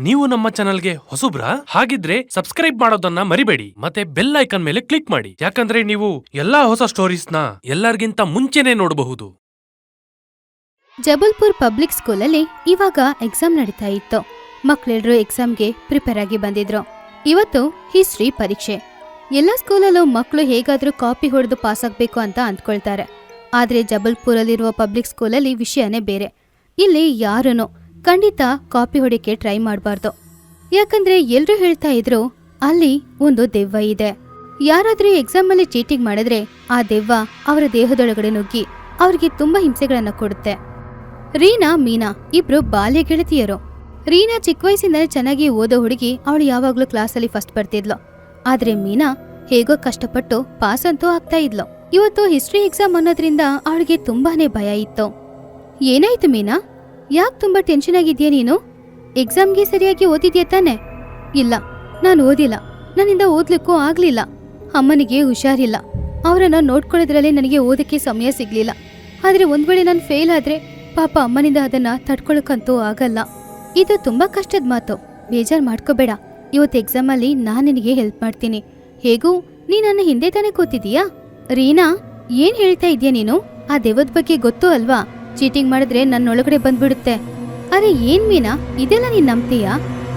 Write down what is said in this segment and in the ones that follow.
ನೀವು ನಮ್ಮ ಚಾನಲ್ಗೆ ಹೊಸಬ್ರಾ? ಹಾಗಿದ್ರೆ ಸಬ್ಸ್ಕ್ರೈಬ್ ಮಾಡೋದನ್ನ ಮರಿಬೇಡಿ, ಮತ್ತೆ ಬೆಲ್ ಐಕಾನ್ ಮೇಲೆ ಕ್ಲಿಕ್ ಮಾಡಿ, ಯಾಕಂದ್ರೆ ನೀವು ಎಲ್ಲಾ ಹೊಸ ಸ್ಟೋರೀಸ್ನ ಎಲ್ಲರಿಗಿಂತ ಮುಂಚೆನೆ ನೋಡಬಹುದು. ಜಬಲ್ಪುರ್ ಪಬ್ಲಿಕ್ ಸ್ಕೂಲಲ್ಲಿ ಇವಾಗ ಎಕ್ಸಾಮ್ ನಡೀತಾ ಇತ್ತು. ಮಕ್ಕಳೆಲ್ಲರೂ ಎಕ್ಸಾಮ್ಗೆ ಪ್ರಿಪೇರ್ ಆಗಿ ಬಂದಿದ್ರು. ಇವತ್ತು ಹಿಸ್ಟ್ರಿ ಪರೀಕ್ಷೆ. ಎಲ್ಲ ಸ್ಕೂಲಲ್ಲೂ ಮಕ್ಕಳು ಹೇಗಾದ್ರೂ ಕಾಪಿ ಹೊಡೆದು ಪಾಸ್ ಆಗ್ಬೇಕು ಅಂತ ಅಂದ್ಕೊಳ್ತಾರೆ. ಆದ್ರೆ ಜಬಲ್ಪುರಲ್ಲಿರುವ ಪಬ್ಲಿಕ್ ಸ್ಕೂಲಲ್ಲಿ ವಿಷಯನೇ ಬೇರೆ. ಇಲ್ಲಿ ಯಾರನ್ನು ಖಂಡಿತ ಕಾಪಿ ಹೊಡಿಕೆ ಟ್ರೈ ಮಾಡಬಾರ್ದು. ಯಾಕಂದ್ರೆ ಎಲ್ರೂ ಹೇಳ್ತಾ ಇದ್ರು ಅಲ್ಲಿ ಒಂದು ದೆವ್ವ ಇದೆ. ಯಾರಾದ್ರೂ ಎಕ್ಸಾಮ್ ಅಲ್ಲಿ ಚೀಟಿಂಗ್ ಮಾಡಿದ್ರೆ ಆ ದೆವ್ವ ಅವರ ದೇಹದೊಳಗಡೆ ನುಗ್ಗಿ ಅವ್ರಿಗೆ ತುಂಬಾ ಹಿಂಸೆಗಳನ್ನ ಕೊಡುತ್ತೆ. ರೀನಾ, ಮೀನಾ ಇಬ್ರು ಬಾಲ್ಯ ಗೆಳತಿಯರು. ರೀನಾ ಚಿಕ್ಕ ವಯಸ್ಸಿಂದಲೇ ಚೆನ್ನಾಗಿ ಓದೋ ಹುಡುಗಿ. ಅವಳು ಯಾವಾಗ್ಲೂ ಕ್ಲಾಸಲ್ಲಿ ಫಸ್ಟ್ ಬರ್ತಿದ್ಲು. ಆದ್ರೆ ಮೀನಾ ಹೇಗೋ ಕಷ್ಟಪಟ್ಟು ಪಾಸ್ ಅಂತೂ ಆಗ್ತಾ ಇದ್ಲು. ಇವತ್ತು ಹಿಸ್ಟ್ರಿ ಎಕ್ಸಾಮ್ ಅನ್ನೋದ್ರಿಂದ ಅವಳಿಗೆ ತುಂಬಾನೇ ಭಯ ಇತ್ತು. ಏನಾಯ್ತು ಮೀನಾ? ಯಾಕೆ ತುಂಬಾ ಟೆನ್ಷನ್ ಆಗಿದ್ಯಾ ನೀನು? ಎಕ್ಸಾಮ್ಗೆ ಸರಿಯಾಗಿ ಓದಿದ್ಯಾ ತಾನೆ? ಇಲ್ಲ, ನಾನು ಓದಿಲ್ಲ. ನನ್ನಿಂದ ಓದ್ಲಿಕ್ಕೂ ಆಗ್ಲಿಲ್ಲ. ಅಮ್ಮನಿಗೆ ಹುಷಾರಿಲ್ಲ. ಅವರನ್ನ ನೋಡ್ಕೊಳ್ಳೋದ್ರಲ್ಲಿ ನನಗೆ ಓದಕ್ಕೆ ಸಮಯ ಸಿಗ್ಲಿಲ್ಲ. ಆದ್ರೆ ಒಂದ್ ವೇಳೆ ನಾನು ಫೇಲ್ ಆದ್ರೆ ಪಾಪ ಅಮ್ಮನಿಂದ ಅದನ್ನ ತಡ್ಕೊಳಕ್ಕಂತೂ ಆಗಲ್ಲ. ಇದು ತುಂಬಾ ಕಷ್ಟದ ಮಾತು. ಬೇಜಾರ್ ಮಾಡ್ಕೋಬೇಡ. ಇವತ್ತು ಎಕ್ಸಾಮ್ ಅಲ್ಲಿ ನಾನ್ ನಿನಗೆ ಹೆಲ್ಪ್ ಮಾಡ್ತೀನಿ. ಹೇಗೂ ನೀ ನನ್ನ ಹಿಂದೆ ತಾನೇ ಕೂತಿದೀಯಾ? ರೀನಾ, ಏನ್ ಹೇಳ್ತಾ ಇದ್ಯಾ ನೀನು? ಆ ದೆವ್ವದ ಬಗ್ಗೆ ಗೊತ್ತು ಅಲ್ವಾ? ಚೀಟಿಂಗ್ ಮಾಡಿದ್ರೆ ನನ್ನೊಳಗಡೆ ಬಂದ್ಬಿಡುತ್ತೆ. ಅರೆ ಏನ್ ಮೀನಾ, ಇದೆಲ್ಲ ನೀನ್ ನಂಬ್ತೀಯಾ?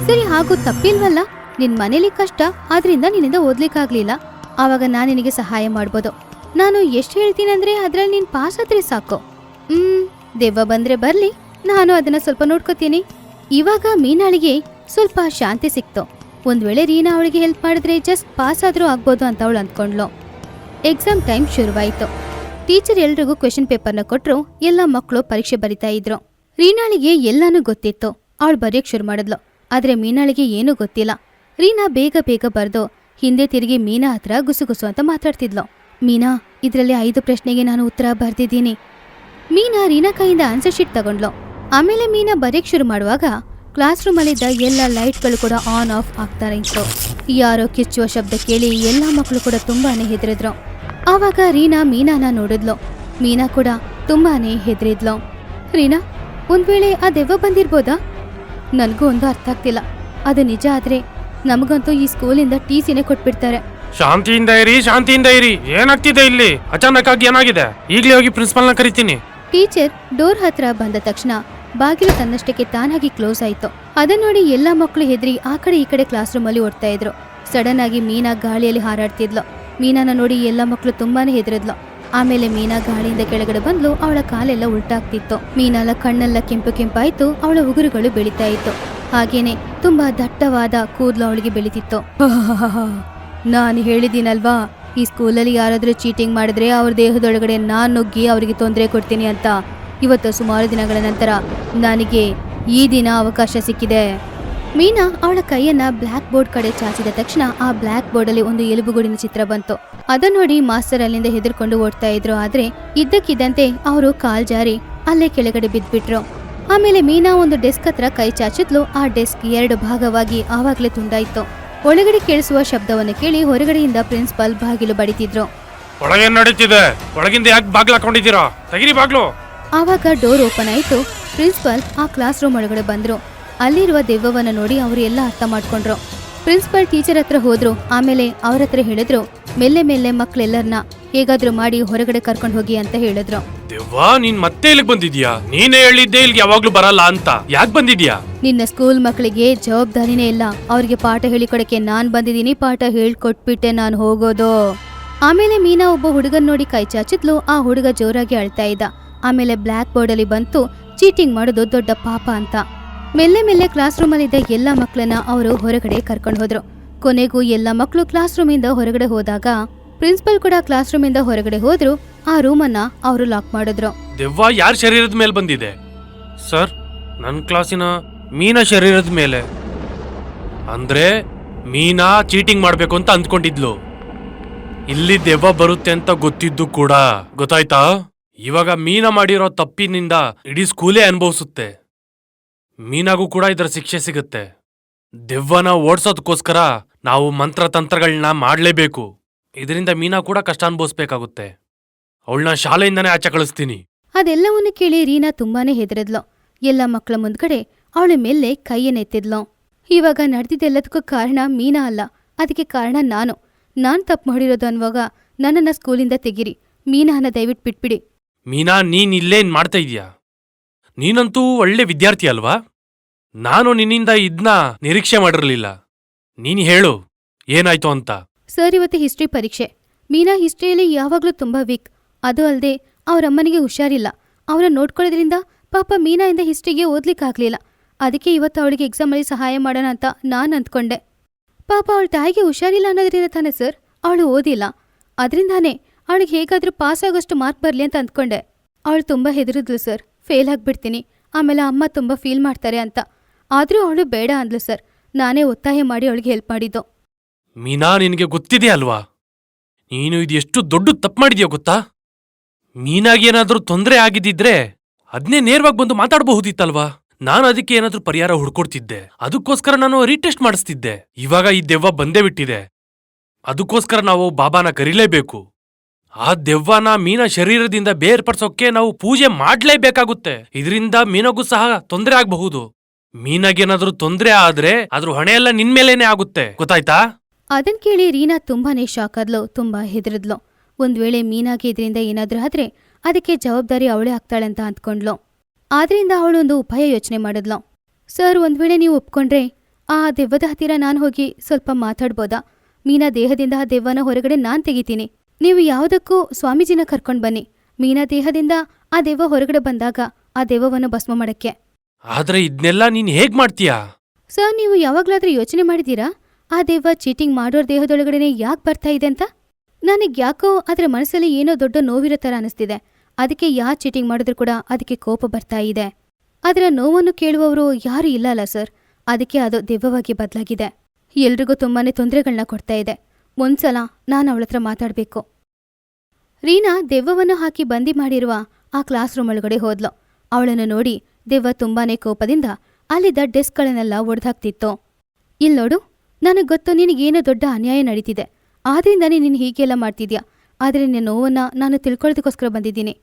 ಸರಿ, ಹಾಗೂ ತಪ್ಪಿಲ್ವಲ್ಲ. ನಿನ್ ಮನೇಲಿ ಕಷ್ಟ, ಆದ್ರಿಂದ ನಿನ್ನಿಂದ ಓದ್ಲಿಕ್ಕಾಗ್ಲಿಲ್ಲ. ಆವಾಗ ನಾನ್ ನಿನಗೆ ಸಹಾಯ ಮಾಡ್ಬೋದು. ನಾನು ಎಷ್ಟು ಹೇಳ್ತೀನಿ ಅಂದ್ರೆ ಅದ್ರಲ್ಲಿ ನೀನ್ ಪಾಸ್ ಆದ್ರೆ ಸಾಕು. ದೆವ್ವ ಬಂದ್ರೆ ಬರ್ಲಿ, ನಾನು ಅದನ್ನ ಸ್ವಲ್ಪ ನೋಡ್ಕೋತೀನಿ. ಇವಾಗ ಮೀನಾಳಿಗೆ ಸ್ವಲ್ಪ ಶಾಂತಿ ಸಿಕ್ತು. ಒಂದ್ ವೇಳೆ ರೀನಾ ಅವಳಿಗೆ ಹೆಲ್ಪ್ ಮಾಡಿದ್ರೆ ಜಸ್ಟ್ ಪಾಸ್ ಆದ್ರೂ ಆಗ್ಬೋದು ಅಂತ ಅವಳು ಅಂದ್ಕೊಂಡ್ಲು. ಎಕ್ಸಾಮ್ ಟೈಮ್ ಶುರುವಾಯಿತು. ಟೀಚರ್ ಎಲ್ರಿಗೂ ಕ್ವೆಶ್ಚನ್ ಪೇಪರ್ನ ಕೊಟ್ರು. ಎಲ್ಲ ಮಕ್ಕಳು ಪರೀಕ್ಷೆ ಬರಿತಾ ಇದ್ರು. ರೀನಾಳಿಗೆ ಎಲ್ಲಾನು ಗೊತ್ತಿತ್ತು. ಅವಳು ಬರೆಯಕ್ ಶುರು ಮಾಡಿದ್ಲು. ಆದ್ರೆ ಮೀನಾಳಿಗೆ ಏನೂ ಗೊತ್ತಿಲ್ಲ. ರೀನಾ ಬೇಗ ಬೇಗ ಬರ್ದು ಹಿಂದೆ ತಿರುಗಿ ಮೀನಾ ಹತ್ರ ಗುಸುಗುಸು ಅಂತ ಮಾತಾಡ್ತಿದ್ಲು. ಮೀನಾ, ಇದ್ರಲ್ಲಿ 5 ಪ್ರಶ್ನೆಗೆ ನಾನು ಉತ್ತರ ಬರ್ದಿದ್ದೀನಿ. ಮೀನಾ ರೀನಾ ಕೈಯಿಂದ ಆನ್ಸರ್ ಶೀಟ್ ತಗೊಂಡ್ಲು. ಆಮೇಲೆ ಮೀನಾ ಬರೆಯಕ್ ಶುರು ಮಾಡುವಾಗ ಕ್ಲಾಸ್ ರೂಮಲ್ಲಿದ್ದ ಎಲ್ಲ ಲೈಟ್ಗಳು ಕೂಡ ಆನ್ ಆಫ್ ಆಗ್ತಾ ಇತ್ತು. ಯಾರೋ ಕಿಚ್ಚುವ ಶಬ್ದ ಕೇಳಿ ಎಲ್ಲ ಮಕ್ಕಳು ಕೂಡ ತುಂಬಾನೇ ಹೆದರಿದ್ರು. ಆವಾಗ ರೀನಾ ಮೀನಾನ ನೋಡಿದ್ಲು. ಮೀನಾ ಕೂಡ ತುಂಬಾನೇ ಹೆದರಿದ್ಲು. ರೀನಾ, ಒಂದ್ ವೇಳೆ ಆ ದೆವ್ವ ಬಂದಿರ್ಬೋದಾ? ನನ್ಗೂ ಒಂದು ಅರ್ಥ ಆಗ್ತಿಲ್ಲ. ಅದು ನಿಜ ಆದ್ರೆ ನಮಗಂತೂ ಈ ಸ್ಕೂಲಿಂದ TCನೇ ಕೊಟ್ಬಿಡ್ತಾರೆ. ಶಾಂತಿಯಿಂದ ಇರಿ, ಶಾಂತಿಯಿಂದ ಇರಿ. ಏನಾಗ್ತಿದೆ ಇಲ್ಲಿ? ಅಚಾನಕ್ ಆಗಿ ಏನಾಗಿದೆ? ಈಗಲೇ ಹೋಗಿ ಪ್ರಿನ್ಸಿಪಲ್ನ ಕರಿತೀನಿ. ಟೀಚರ್ ಡೋರ್ ಹತ್ರ ಬಂದ ತಕ್ಷಣ ಬಾಗಿಲು ತನ್ನಷ್ಟಕ್ಕೆ ತಾನಾಗಿ ಕ್ಲೋಸ್ ಆಯ್ತು. ಅದನ್ನ ನೋಡಿ ಎಲ್ಲಾ ಮಕ್ಕಳು ಹೆದರಿ ಆ ಕಡೆ ಈ ಕಡೆ ಕ್ಲಾಸ್ ರೂಮ್ ಅಲ್ಲಿ ಓಡ್ತಾ ಇದ್ರು. ಸಡನ್ ಆಗಿ ಮೀನಾ ಗಾಳಿಯಲ್ಲಿ ಹಾರಾಡ್ತಿದ್ಲು. ಮೀನಾನ ನೋಡಿ ಎಲ್ಲಾ ಮಕ್ಕಳು ತುಂಬಾನೇ ಹೆದರಿದ್ಲು. ಆಮೇಲೆ ಮೀನಾ ಗಾಳಿಯಿಂದ ಕೆಳಗಡೆ ಬಂದ್ಲು. ಅವಳ ಕಾಲೆಲ್ಲ ಉಲ್ಟಾಗ್ತಿತ್ತು. ಮೀನಾಲ ಕಣ್ಣೆಲ್ಲ ಕೆಂಪು ಕೆಂಪಾಯ್ತು. ಅವಳ ಉಗುರುಗಳು ಬೆಳೀತಾ ಇತ್ತು. ಹಾಗೇನೆ ತುಂಬಾ ದಟ್ಟವಾದ ಕೂದಲು ಅವಳಿಗೆ ಬೆಳೀತಿತ್ತು. ನಾನು ಹೇಳಿದ್ದೀನಲ್ವಾ, ಈ ಸ್ಕೂಲಲ್ಲಿ ಯಾರಾದ್ರೂ ಚೀಟಿಂಗ್ ಮಾಡಿದ್ರೆ ಅವ್ರ ದೇಹದೊಳಗಡೆ ನಾನ್ ನುಗ್ಗಿ ಅವರಿಗೆ ತೊಂದರೆ ಕೊಡ್ತೀನಿ ಅಂತ. ಇವತ್ತು ಸುಮಾರು ದಿನಗಳ ನಂತರ ನನಗೆ ಈ ದಿನ ಅವಕಾಶ ಸಿಕ್ಕಿದೆ. ಮೀನಾ ಅವಳ ಕೈಯನ್ನ ಬ್ಲ್ಯಾಕ್ ಬೋರ್ಡ್ ಕಡೆ ಚಾಚಿದ ತಕ್ಷಣ ಆ ಬ್ಲ್ಯಾಕ್ ಬೋರ್ಡ್ ಅಲ್ಲಿ ಒಂದು ಎಲುಬುಗೂಡಿನ ಚಿತ್ರ ಬಂತು. ಅದನ್ನ ನೋಡಿ ಮಾಸ್ಟರ್ ಅಲ್ಲಿಂದ ಹೆದರ್ಕೊಂಡು ಓಡ್ತಾ ಇದ್ರು. ಆದ್ರೆ ಇದ್ದಕ್ಕಿದ್ದಂತೆ ಅವರು ಕಾಲ್ ಜಾರಿ ಅಲ್ಲೇ ಕೆಳಗಡೆ ಬಿದ್ಬಿಟ್ರು. ಆಮೇಲೆ ಮೀನಾ ಒಂದು ಡೆಸ್ಕ್ ಹತ್ರ ಕೈ ಚಾಚಿದ್ಲು. ಆ ಡೆಸ್ಕ್ 2 ಭಾಗವಾಗಿ ಆವಾಗ್ಲೇ ತುಂಡಾಯ್ತು. ಒಳಗಡೆ ಕೇಳಿಸುವ ಶಬ್ದವನ್ನು ಕೇಳಿ ಹೊರಗಡೆಯಿಂದ ಪ್ರಿನ್ಸಿಪಲ್ ಬಾಗಿಲು ಬಡಿತಿದ್ರು. ಒಳಗೆ ನಡೀತಿದೆ, ಒಳಗಿಂದ ಯಾಕೆ ಬಾಗ್ಲು ಹಾಕೊಂಡಿದ್ದೀರಾ? ತೆಗಿರಿ ಬಾಗ್ಲು. ಆವಾಗ ಡೋರ್ ಓಪನ್ ಆಯ್ತು. ಪ್ರಿನ್ಸಿಪಲ್ ಆ ಕ್ಲಾಸ್ ರೂಮ್ ಒಳಗಡೆ ಬಂದ್ರು. ಅಲ್ಲಿರುವ ದೆವ್ವವನ್ನ ನೋಡಿ ಅವರು ಎಲ್ಲ ಅರ್ಥ ಮಾಡ್ಕೊಂಡ್ರು. ಪ್ರಿನ್ಸಿಪಲ್ ಟೀಚರ್ ಹತ್ರ ಹೋದ್ರು. ಆಮೇಲೆ ಅವ್ರ ಹತ್ರ ಹೇಳಿದ್ರು, ಮೆಲ್ಲೆ ಮೆಲ್ಲೆ ಮಕ್ಳೆಲ್ಲರನ್ನ ಹೇಗಾದ್ರೂ ಮಾಡಿ ಹೊರಗಡೆ ಕರ್ಕೊಂಡು ಹೋಗಿ ಅಂತ ಹೇಳಿದ್ರು. ದೆವ್ವ, ನೀನ್ ಮತ್ತೆ ಇಲ್ಲಿಗೆ ಬಂದಿದ್ಯಾ? ನೀನೇ ಹೇಳಿದ್ದೆ ಇಲ್ಲಿಗೆ ಯಾವಾಗ್ಲೂ ಬರಲ್ಲ ಅಂತ. ಯಾಕೆ ಬಂದಿದ್ಯಾ? ನಿನ್ನ ಸ್ಕೂಲ್ ಮಕ್ಕಳಿಗೆ ಜವಾಬ್ದಾರಿನೇ ಇಲ್ಲ. ಅವ್ರಿಗೆ ಪಾಠ ಹೇಳಿಕೊಡಕ್ಕೆ ನಾನ್ ಬಂದಿದ್ದೀನಿ. ಪಾಠ ಹೇಳ್ಕೊಟ್ಬಿಟ್ಟೆ ನಾನು ಹೋಗೋದು. ಆಮೇಲೆ ಮೀನಾ ಒಬ್ಬ ಹುಡುಗನ್ ನೋಡಿ ಕೈ ಚಾಚಿದ್ಲು. ಆ ಹುಡುಗ ಜೋರಾಗಿ ಅಳ್ತಾ ಇದ್ದ. ಆಮೇಲೆ ಬ್ಲ್ಯಾಕ್ ಬೋರ್ಡ್ ಅಲ್ಲಿ ಬಂತು, ಚೀಟಿಂಗ್ ಮಾಡೋದು ದೊಡ್ಡ ಪಾಪ ಅಂತ. ಮೆಲ್ಲೆ ಮೆಲ್ಲೆ ಕ್ಲಾಸ್ ರೂಮ್ ಅಲ್ಲಿದ್ದ ಎಲ್ಲಾ ಮಕ್ಕಳನ್ನ ಅವರು ಹೊರಗಡೆ ಕರ್ಕೊಂಡು ಹೋದ್ರು. ಕೊನೆಗೂ ಎಲ್ಲಾ ಮಕ್ಕಳು ಕ್ಲಾಸ್ ರೂಮ್ ಇಂದ ಹೊರಗಡೆ ಹೋದಾಗ ಪ್ರಿನ್ಸಿಪಲ್ ಕೂಡ ಕ್ಲಾಸ್ ರೂಮ್ ಇಂದ ಹೊರಗಡೆ ಹೋದ್ರು. ಆ ರೂಮನ್ನ ಅವರು ಲಾಕ್ ಮಾಡಿದ್ರು. ದೆವ್ವ ಯಾರ ಶರೀರದ ಮೇಲೆ ಬಂದಿದೆ? ಸರ್, ನನ್ನ ಕ್ಲಾಸಿನ ಮೀನಾ ಶರೀರದ ಮೇಲೆ. ಅಂದ್ರೆ ಮೀನಾ ಚೀಟಿಂಗ್ ಮಾಡ್ಬೇಕು ಅಂತ ಅಂದ್ಕೊಂಡಿದ್ಲು. ಇಲ್ಲಿ ದೆವ್ವ ಬರುತ್ತೆ ಅಂತ ಗೊತ್ತಿದ್ದು ಕೂಡ. ಗೊತ್ತಾಯ್ತಾ? ಇವಾಗ ಮೀನಾ ಮಾಡಿರೋ ತಪ್ಪಿನಿಂದ ಇಡೀ ಸ್ಕೂಲೇ ಅನುಭವಿಸುತ್ತೆ. ಮೀನಾಗೂ ಕೂಡ ಇದರ ಶಿಕ್ಷೆ ಸಿಗುತ್ತೆ. ದೆವ್ವನ ಓಡ್ಸೋದಕ್ಕೋಸ್ಕರ ನಾವು ಮಂತ್ರತಂತ್ರಗಳನ್ನ ಮಾಡ್ಲೇಬೇಕು. ಇದರಿಂದ ಮೀನಾ ಕೂಡ ಕಷ್ಟ ಅನುಭವಿಸ್ಬೇಕಾಗುತ್ತೆ. ಅವಳನ್ನ ಶಾಲೆಯಿಂದಾನೇ ಆಚೆ ಕಳಿಸ್ತೀನಿ. ಅದೆಲ್ಲವನ್ನು ಕೇಳಿ ರೀನಾ ತುಂಬಾನೇ ಹೆದರಿದ್ಲು. ಎಲ್ಲ ಮಕ್ಕಳ ಮುಂದ್ಗಡೆ ಅವಳ ಮೇಲೆ ಕೈಯನ್ನೆತ್ತಿದ್ಲು. ಇವಾಗ ನಡೆದಿದ್ದೆಲ್ಲದಕ್ಕೂ ಕಾರಣ ಮೀನಾ ಅಲ್ಲ, ಅದಕ್ಕೆ ಕಾರಣ ನಾನು ತಪ್ಪು ಮಾಡಿರೋದು ಅನ್ನುವಾಗ ನನ್ನನ್ನು ಸ್ಕೂಲಿಂದ ತೆಗೀರಿ. ಮೀನಾನ ದಯವಿಟ್ಟು ಬಿಟ್ಬಿಡಿ. ಮೀನಾ, ನೀನ್ ಇಲ್ಲೇನ್ ಮಾಡ್ತಾ ಇದೀಯಾ? ನೀನಂತೂ ಒಳ್ಳೆ ವಿದ್ಯಾರ್ಥಿ ಅಲ್ವಾ? ನಾನು ನಿನ್ನಿಂದ ಇದ್ನ ನಿರೀಕ್ಷೆ ಮಾಡಿರಲಿಲ್ಲ. ನೀನ್ ಹೇಳು, ಏನಾಯ್ತು ಅಂತ. ಸರ್, ಇವತ್ತು ಹಿಸ್ಟ್ರಿ ಪರೀಕ್ಷೆ. ಮೀನಾ ಹಿಸ್ಟ್ರಿಯಲ್ಲಿ ಯಾವಾಗಲೂ ತುಂಬ ವೀಕ್. ಅದು ಅಲ್ಲದೆ ಅವರಮ್ಮನಿಗೆ ಹುಷಾರಿಲ್ಲ. ಅವರ ನೋಡ್ಕೊಳ್ಳೋದ್ರಿಂದ ಪಾಪ ಮೀನಾಯಿಂದ ಹಿಸ್ಟ್ರಿಗೆ ಓದ್ಲಿಕ್ಕಾಗಲಿಲ್ಲ. ಅದಕ್ಕೆ ಇವತ್ತು ಅವಳಿಗೆ ಎಕ್ಸಾಮಲ್ಲಿ ಸಹಾಯ ಮಾಡೋಣ ಅಂತ ನಾನು ಅಂದ್ಕೊಂಡೆ. ಪಾಪ ಅವಳ ತಾಯಿಗೆ ಹುಷಾರಿಲ್ಲ ಅನ್ನೋದ್ರಿಂದ ತಾನೆ ಸರ್ ಅವಳು ಓದಿಲ್ಲ. ಅದರಿಂದಾನೇ ಅವಳಿಗೆ ಹೇಗಾದರೂ ಪಾಸ್ ಆಗೋಷ್ಟು ಮಾರ್ಕ್ ಬರಲಿ ಅಂತ ಅಂದ್ಕೊಂಡೆ. ಅವಳು ತುಂಬ ಹೆದರಿದ್ಲು ಸರ್, ಫೇಲ್ ಆಗಿಬಿಡ್ತೀನಿ, ಆಮೇಲೆ ಅಮ್ಮ ತುಂಬ ಫೀಲ್ ಮಾಡ್ತಾರೆ ಅಂತ. ಆದರೂ ಅವಳು ಬೇಡ ಅಂದ್ಲು ಸರ್. ನಾನೇ ಒತ್ತಾಯ ಮಾಡಿ ಅವಳಿಗೆ ಹೆಲ್ಪ್ ಮಾಡಿದ್ದು. ಮೀನಾ, ನಿನಗೆ ಗೊತ್ತಿದೆ ಅಲ್ವಾ ನೀನು ಇದು ಎಷ್ಟು ದೊಡ್ಡ ತಪ್ಪು ಮಾಡಿದ್ಯೋ ಗೊತ್ತಾ? ಮೀನಾಗೇನಾದ್ರೂ ತೊಂದರೆ ಆಗಿದ್ದಿದ್ರೆ ಅದನ್ನೇ ನೇರವಾಗಿ ಬಂದು ಮಾತಾಡಬಹುದಿತ್ತಲ್ವಾ? ನಾನು ಅದಕ್ಕೆ ಏನಾದ್ರೂ ಪರಿಹಾರ ಹುಡ್ಕೊಡ್ತಿದ್ದೆ. ಅದಕ್ಕೋಸ್ಕರ ನಾನು ರೀಟೆಸ್ಟ್ ಮಾಡಿಸ್ತಿದ್ದೆ. ಇವಾಗ ಈ ದೆವ್ವ ಬಂದೇ ಬಿಟ್ಟಿದೆ. ಅದಕ್ಕೋಸ್ಕರ ನಾವು ಬಾಬಾನ ಕರೀಲೇಬೇಕು. ಆ ದೆವ್ವನ ಮೀನ ಶರೀರದಿಂದ ಬೇರ್ಪಡಿಸೋಕೆ ನಾವು ಪೂಜೆ ಮಾಡ್ಲೇಬೇಕಾಗುತ್ತೆ. ಇದರಿಂದ ಮೀನಗೂ ಸಹ ತೊಂದರೆ ಆಗಬಹುದು. ಮೀನಾಗೇನಾದ್ರೂ ತೊಂದರೆ ಆದ್ರೆ ಅದ್ರ ಹೊಣೆಯೆಲ್ಲ ನಿನ್ಮೇಲೇನೆ ಆಗುತ್ತೆ, ಗೊತ್ತಾಯ್ತಾ? ಅದನ್ ಕೇಳಿ ರೀನಾ ತುಂಬಾನೇ ಶಾಕ್ ಆದ್ಲು, ತುಂಬಾ ಹೆದರಿದ್ಲು. ಒಂದ್ ವೇಳೆ ಮೀನಾಗೆ ಇದರಿಂದ ಏನಾದ್ರೂ ಆದ್ರೆ ಅದಕ್ಕೆ ಜವಾಬ್ದಾರಿ ಅವಳೇ ಆಗ್ತಾಳಂತ ಅಂದ್ಕೊಂಡ್ಲು. ಆದ್ರಿಂದ ಅವಳೊಂದು ಉಪಾಯ ಯೋಚನೆ ಮಾಡಿದ್ಲು. ಸರ್, ಒಂದ್ ವೇಳೆ ನೀವು ಒಪ್ಕೊಂಡ್ರೆ ಆ ದೆವ್ವದ ಹತ್ತಿರ ನಾನು ಹೋಗಿ ಸ್ವಲ್ಪ ಮಾತಾಡ್ಬೋದಾ? ಮೀನಾ ದೇಹದಿಂದ ಆ ದೆವ್ವನ ಹೊರಗಡೆ ನಾನ್ ತೆಗಿತೀನಿ. ನೀವು ಯಾವುದಕ್ಕೂ ಸ್ವಾಮೀಜಿನ ಕರ್ಕೊಂಡ್ ಬನ್ನಿ. ಮೀನಾ ದೇಹದಿಂದ ಆ ದೆವ್ವ ಹೊರಗಡೆ ಬಂದಾಗ ಆ ದೆವ್ವವನ್ನು ಭಸ್ಮ ಮಾಡಕ್ಕೆ. ಆದ್ರೆ ಇದನ್ನೆಲ್ಲ ನೀನ್ ಹೇಗ್ ಮಾಡ್ತೀಯಾ? ಸರ್, ನೀವು ಯಾವಾಗ್ಲಾದ್ರೂ ಯೋಚನೆ ಮಾಡಿದೀರಾ ಆ ದೆವ್ವ ಚೀಟಿಂಗ್ ಮಾಡೋರ್ ದೇಹದೊಳಗಡೆನೆ ಯಾಕೆ ಬರ್ತಾ ಇದೆ ಅಂತ? ನನಗ್ ಯಾಕೋ ಅದ್ರ ಮನಸ್ಸಲ್ಲಿ ಏನೋ ದೊಡ್ಡ ನೋವಿರೋ ಥರ ಅನಿಸ್ತಿದೆ. ಅದಕ್ಕೆ ಯಾರು ಚೀಟಿಂಗ್ ಮಾಡಿದ್ರು ಕೂಡ ಅದಕ್ಕೆ ಕೋಪ ಬರ್ತಾ ಇದೆ. ಅದರ ನೋವನ್ನು ಕೇಳುವವರು ಯಾರೂ ಇಲ್ಲ ಅಲ್ಲ ಸರ್. ಅದಕ್ಕೆ ಅದು ದೆವ್ವವಾಗಿ ಬದಲಾಗಿದೆ. ಎಲ್ರಿಗೂ ತುಂಬಾನೇ ತೊಂದರೆಗಳನ್ನ ಕೊಡ್ತಾ ಇದೆ. ಒಂದ್ಸಲ ನಾನು ಅವಳತ್ರ ಮಾತಾಡ್ಬೇಕು. ರೀನಾ ದೆವ್ವವನ್ನು ಹಾಕಿ ಬಂದಿ ಮಾಡಿರುವ ಆ ಕ್ಲಾಸ್ ರೂಮ್ ಒಳಗಡೆ ಹೋದ್ಲು. ಅವಳನ್ನು ನೋಡಿ ದೆವ್ವ ತುಂಬಾನೇ ಕೋಪದಿಂದ ಅಲ್ಲಿದ್ದ ಡೆಸ್ಕ್ಗಳನ್ನೆಲ್ಲ ಒಡೆದಾಕ್ತಿತ್ತು. ಇಲ್ ನೋಡು, ನನಗ್ ಗೊತ್ತು ನಿನಗೇನೋ ದೊಡ್ಡ ಅನ್ಯಾಯ ನಡೀತಿದೆ. ಆದ್ರಿಂದಾನೇ ನೀನು ಹೀಗೆಲ್ಲ ಮಾಡ್ತಿದ್ಯಾ. ಆದ್ರೆ ನಿನ್ನ ನೋವನ್ನ ನಾನು ತಿಳ್ಕೊಳ್ಳೋದಕ್ಕೋಸ್ಕರ ಬಂದಿದ್ದೀನಿ.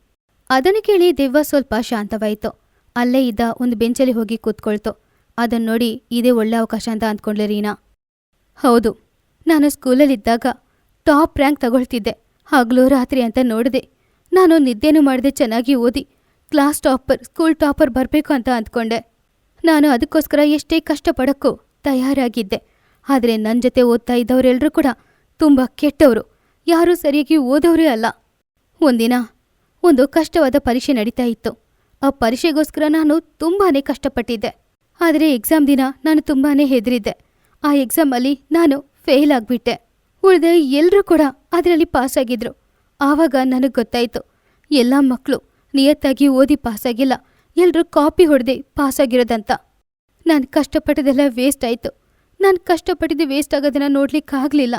ಅದನ್ನು ಕೇಳಿ ದೆವ್ವ ಸ್ವಲ್ಪ ಶಾಂತವಾಯಿತು. ಅಲ್ಲೇ ಇದ್ದ ಒಂದು ಬೆಂಚಲ್ಲಿ ಹೋಗಿ ಕೂತ್ಕೊಳ್ತು. ಅದನ್ನ ನೋಡಿ ಇದೇ ಒಳ್ಳೆ ಅವಕಾಶ ಅಂತ ಅಂದ್ಕೊಂಡ್ಲೆ ರೀನಾ. ಹೌದು, ನಾನು ಸ್ಕೂಲಲ್ಲಿದ್ದಾಗ ಟಾಪ್ ರ್ಯಾಂಕ್ ತಗೊಳ್ತಿದ್ದೆ. ಹಗಲು ರಾತ್ರಿ ಅಂತ ನೋಡಿದೆ. ನಾನು ನಿದ್ದೆನೂ ಮಾಡದೆ ಚೆನ್ನಾಗಿ ಓದಿ ಕ್ಲಾಸ್ ಟಾಪರ್, ಸ್ಕೂಲ್ ಟಾಪರ್ ಬರಬೇಕು ಅಂತ ಅಂದ್ಕೊಂಡೆ. ನಾನು ಅದಕ್ಕೋಸ್ಕರ ಎಷ್ಟೇ ಕಷ್ಟಪಡಕ್ಕೂ ತಯಾರಾಗಿದ್ದೆ. ಆದರೆ ನನ್ನ ಜೊತೆ ಓದ್ತಾ ಇದ್ದವರೆಲ್ಲರೂ ಕೂಡ ತುಂಬ ಕೆಟ್ಟವರು, ಯಾರೂ ಸರಿಯಾಗಿ ಓದೋರೇ ಅಲ್ಲ. ಒಂದಿನ ಒಂದು ಕಷ್ಟವಾದ ಪರೀಕ್ಷೆ ನಡೀತಾ ಇತ್ತು. ಆ ಪರೀಕ್ಷೆಗೋಸ್ಕರ ನಾನು ತುಂಬಾನೇ ಕಷ್ಟಪಟ್ಟಿದ್ದೆ. ಆದರೆ ಎಕ್ಸಾಮ್ ದಿನ ನಾನು ತುಂಬಾನೇ ಹೆದರಿದ್ದೆ. ಆ ಎಕ್ಸಾಮಲ್ಲಿ ನಾನು ಫೇಲ್ ಆಗಿಬಿಟ್ಟೆ. ಉಳಿದ ಎಲ್ಲರೂ ಕೂಡ ಅದರಲ್ಲಿ ಪಾಸಾಗಿದ್ರು. ಆವಾಗ ನನಗೆ ಗೊತ್ತಾಯಿತು, ಎಲ್ಲ ಮಕ್ಕಳು ನಿಯತ್ತಾಗಿ ಓದಿ ಪಾಸಾಗಿಲ್ಲ, ಎಲ್ಲರೂ ಕಾಪಿ ಹೊಡೆದೇ ಪಾಸಾಗಿರೋದಂತ. ನಾನು ಕಷ್ಟಪಟ್ಟದೆಲ್ಲ ವೇಸ್ಟ್ ಆಯಿತು. ನಾನು ಕಷ್ಟಪಟ್ಟಿದ್ದು ವೇಸ್ಟ್ ಆಗೋದನ್ನ ನೋಡ್ಲಿಕ್ಕಾಗಲಿಲ್ಲ.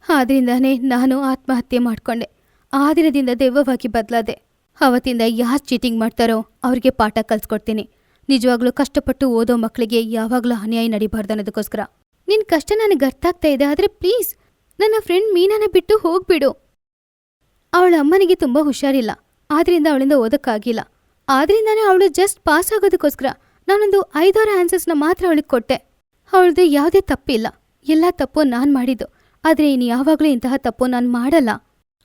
ಆದ್ರಿಂದಾನೇ ನಾನು ಆತ್ಮಹತ್ಯೆ ಮಾಡಿಕೊಂಡೆ. ಆ ದಿನದಿಂದ ದೆವ್ವವಾಗಿ ಬದಲಾದೆ. ಅವತ್ತಿಂದ ಯಾರು ಚೀಟಿಂಗ್ ಮಾಡ್ತಾರೋ ಅವ್ರಿಗೆ ಪಾಠ ಕಲಿಸ್ಕೊಡ್ತೀನಿ. ನಿಜವಾಗ್ಲೂ ಕಷ್ಟಪಟ್ಟು ಓದೋ ಮಕ್ಕಳಿಗೆ ಯಾವಾಗಲೂ ಅನ್ಯಾಯ ನಡಿಬಾರ್ದು ಅನ್ನೋದಕ್ಕೋಸ್ಕರ. ನಿನ್ನ ಕಷ್ಟ ನನಗೆ ಅರ್ಥ ಆಗ್ತಾ ಇದೆ, ಆದರೆ ಪ್ಲೀಸ್ ನನ್ನ ಫ್ರೆಂಡ್ ಮೀನಾನ ಬಿಟ್ಟು ಹೋಗ್ಬಿಡು. ಅವಳ ಅಮ್ಮನಿಗೆ ತುಂಬ ಹುಷಾರಿಲ್ಲ, ಆದ್ರಿಂದ ಅವಳಿಂದ ಓದೋಕ್ಕಾಗಿಲ್ಲ. ಆದ್ರಿಂದಾನೇ ಅವಳು ಜಸ್ಟ್ ಪಾಸ್ ಆಗೋದಕ್ಕೋಸ್ಕರ ನಾನೊಂದು 5-6 ಆನ್ಸರ್ಸ್ನ ಮಾತ್ರ ಅವಳಿಗೆ ಕೊಟ್ಟೆ. ಅವಳದು ಯಾವುದೇ ತಪ್ಪಿಲ್ಲ, ಎಲ್ಲ ತಪ್ಪು ನಾನು ಮಾಡಿದ್ದು. ಆದರೆ ಇನ್ನು ಯಾವಾಗಲೂ ಇಂತಹ ತಪ್ಪು ನಾನು ಮಾಡಲ್ಲ.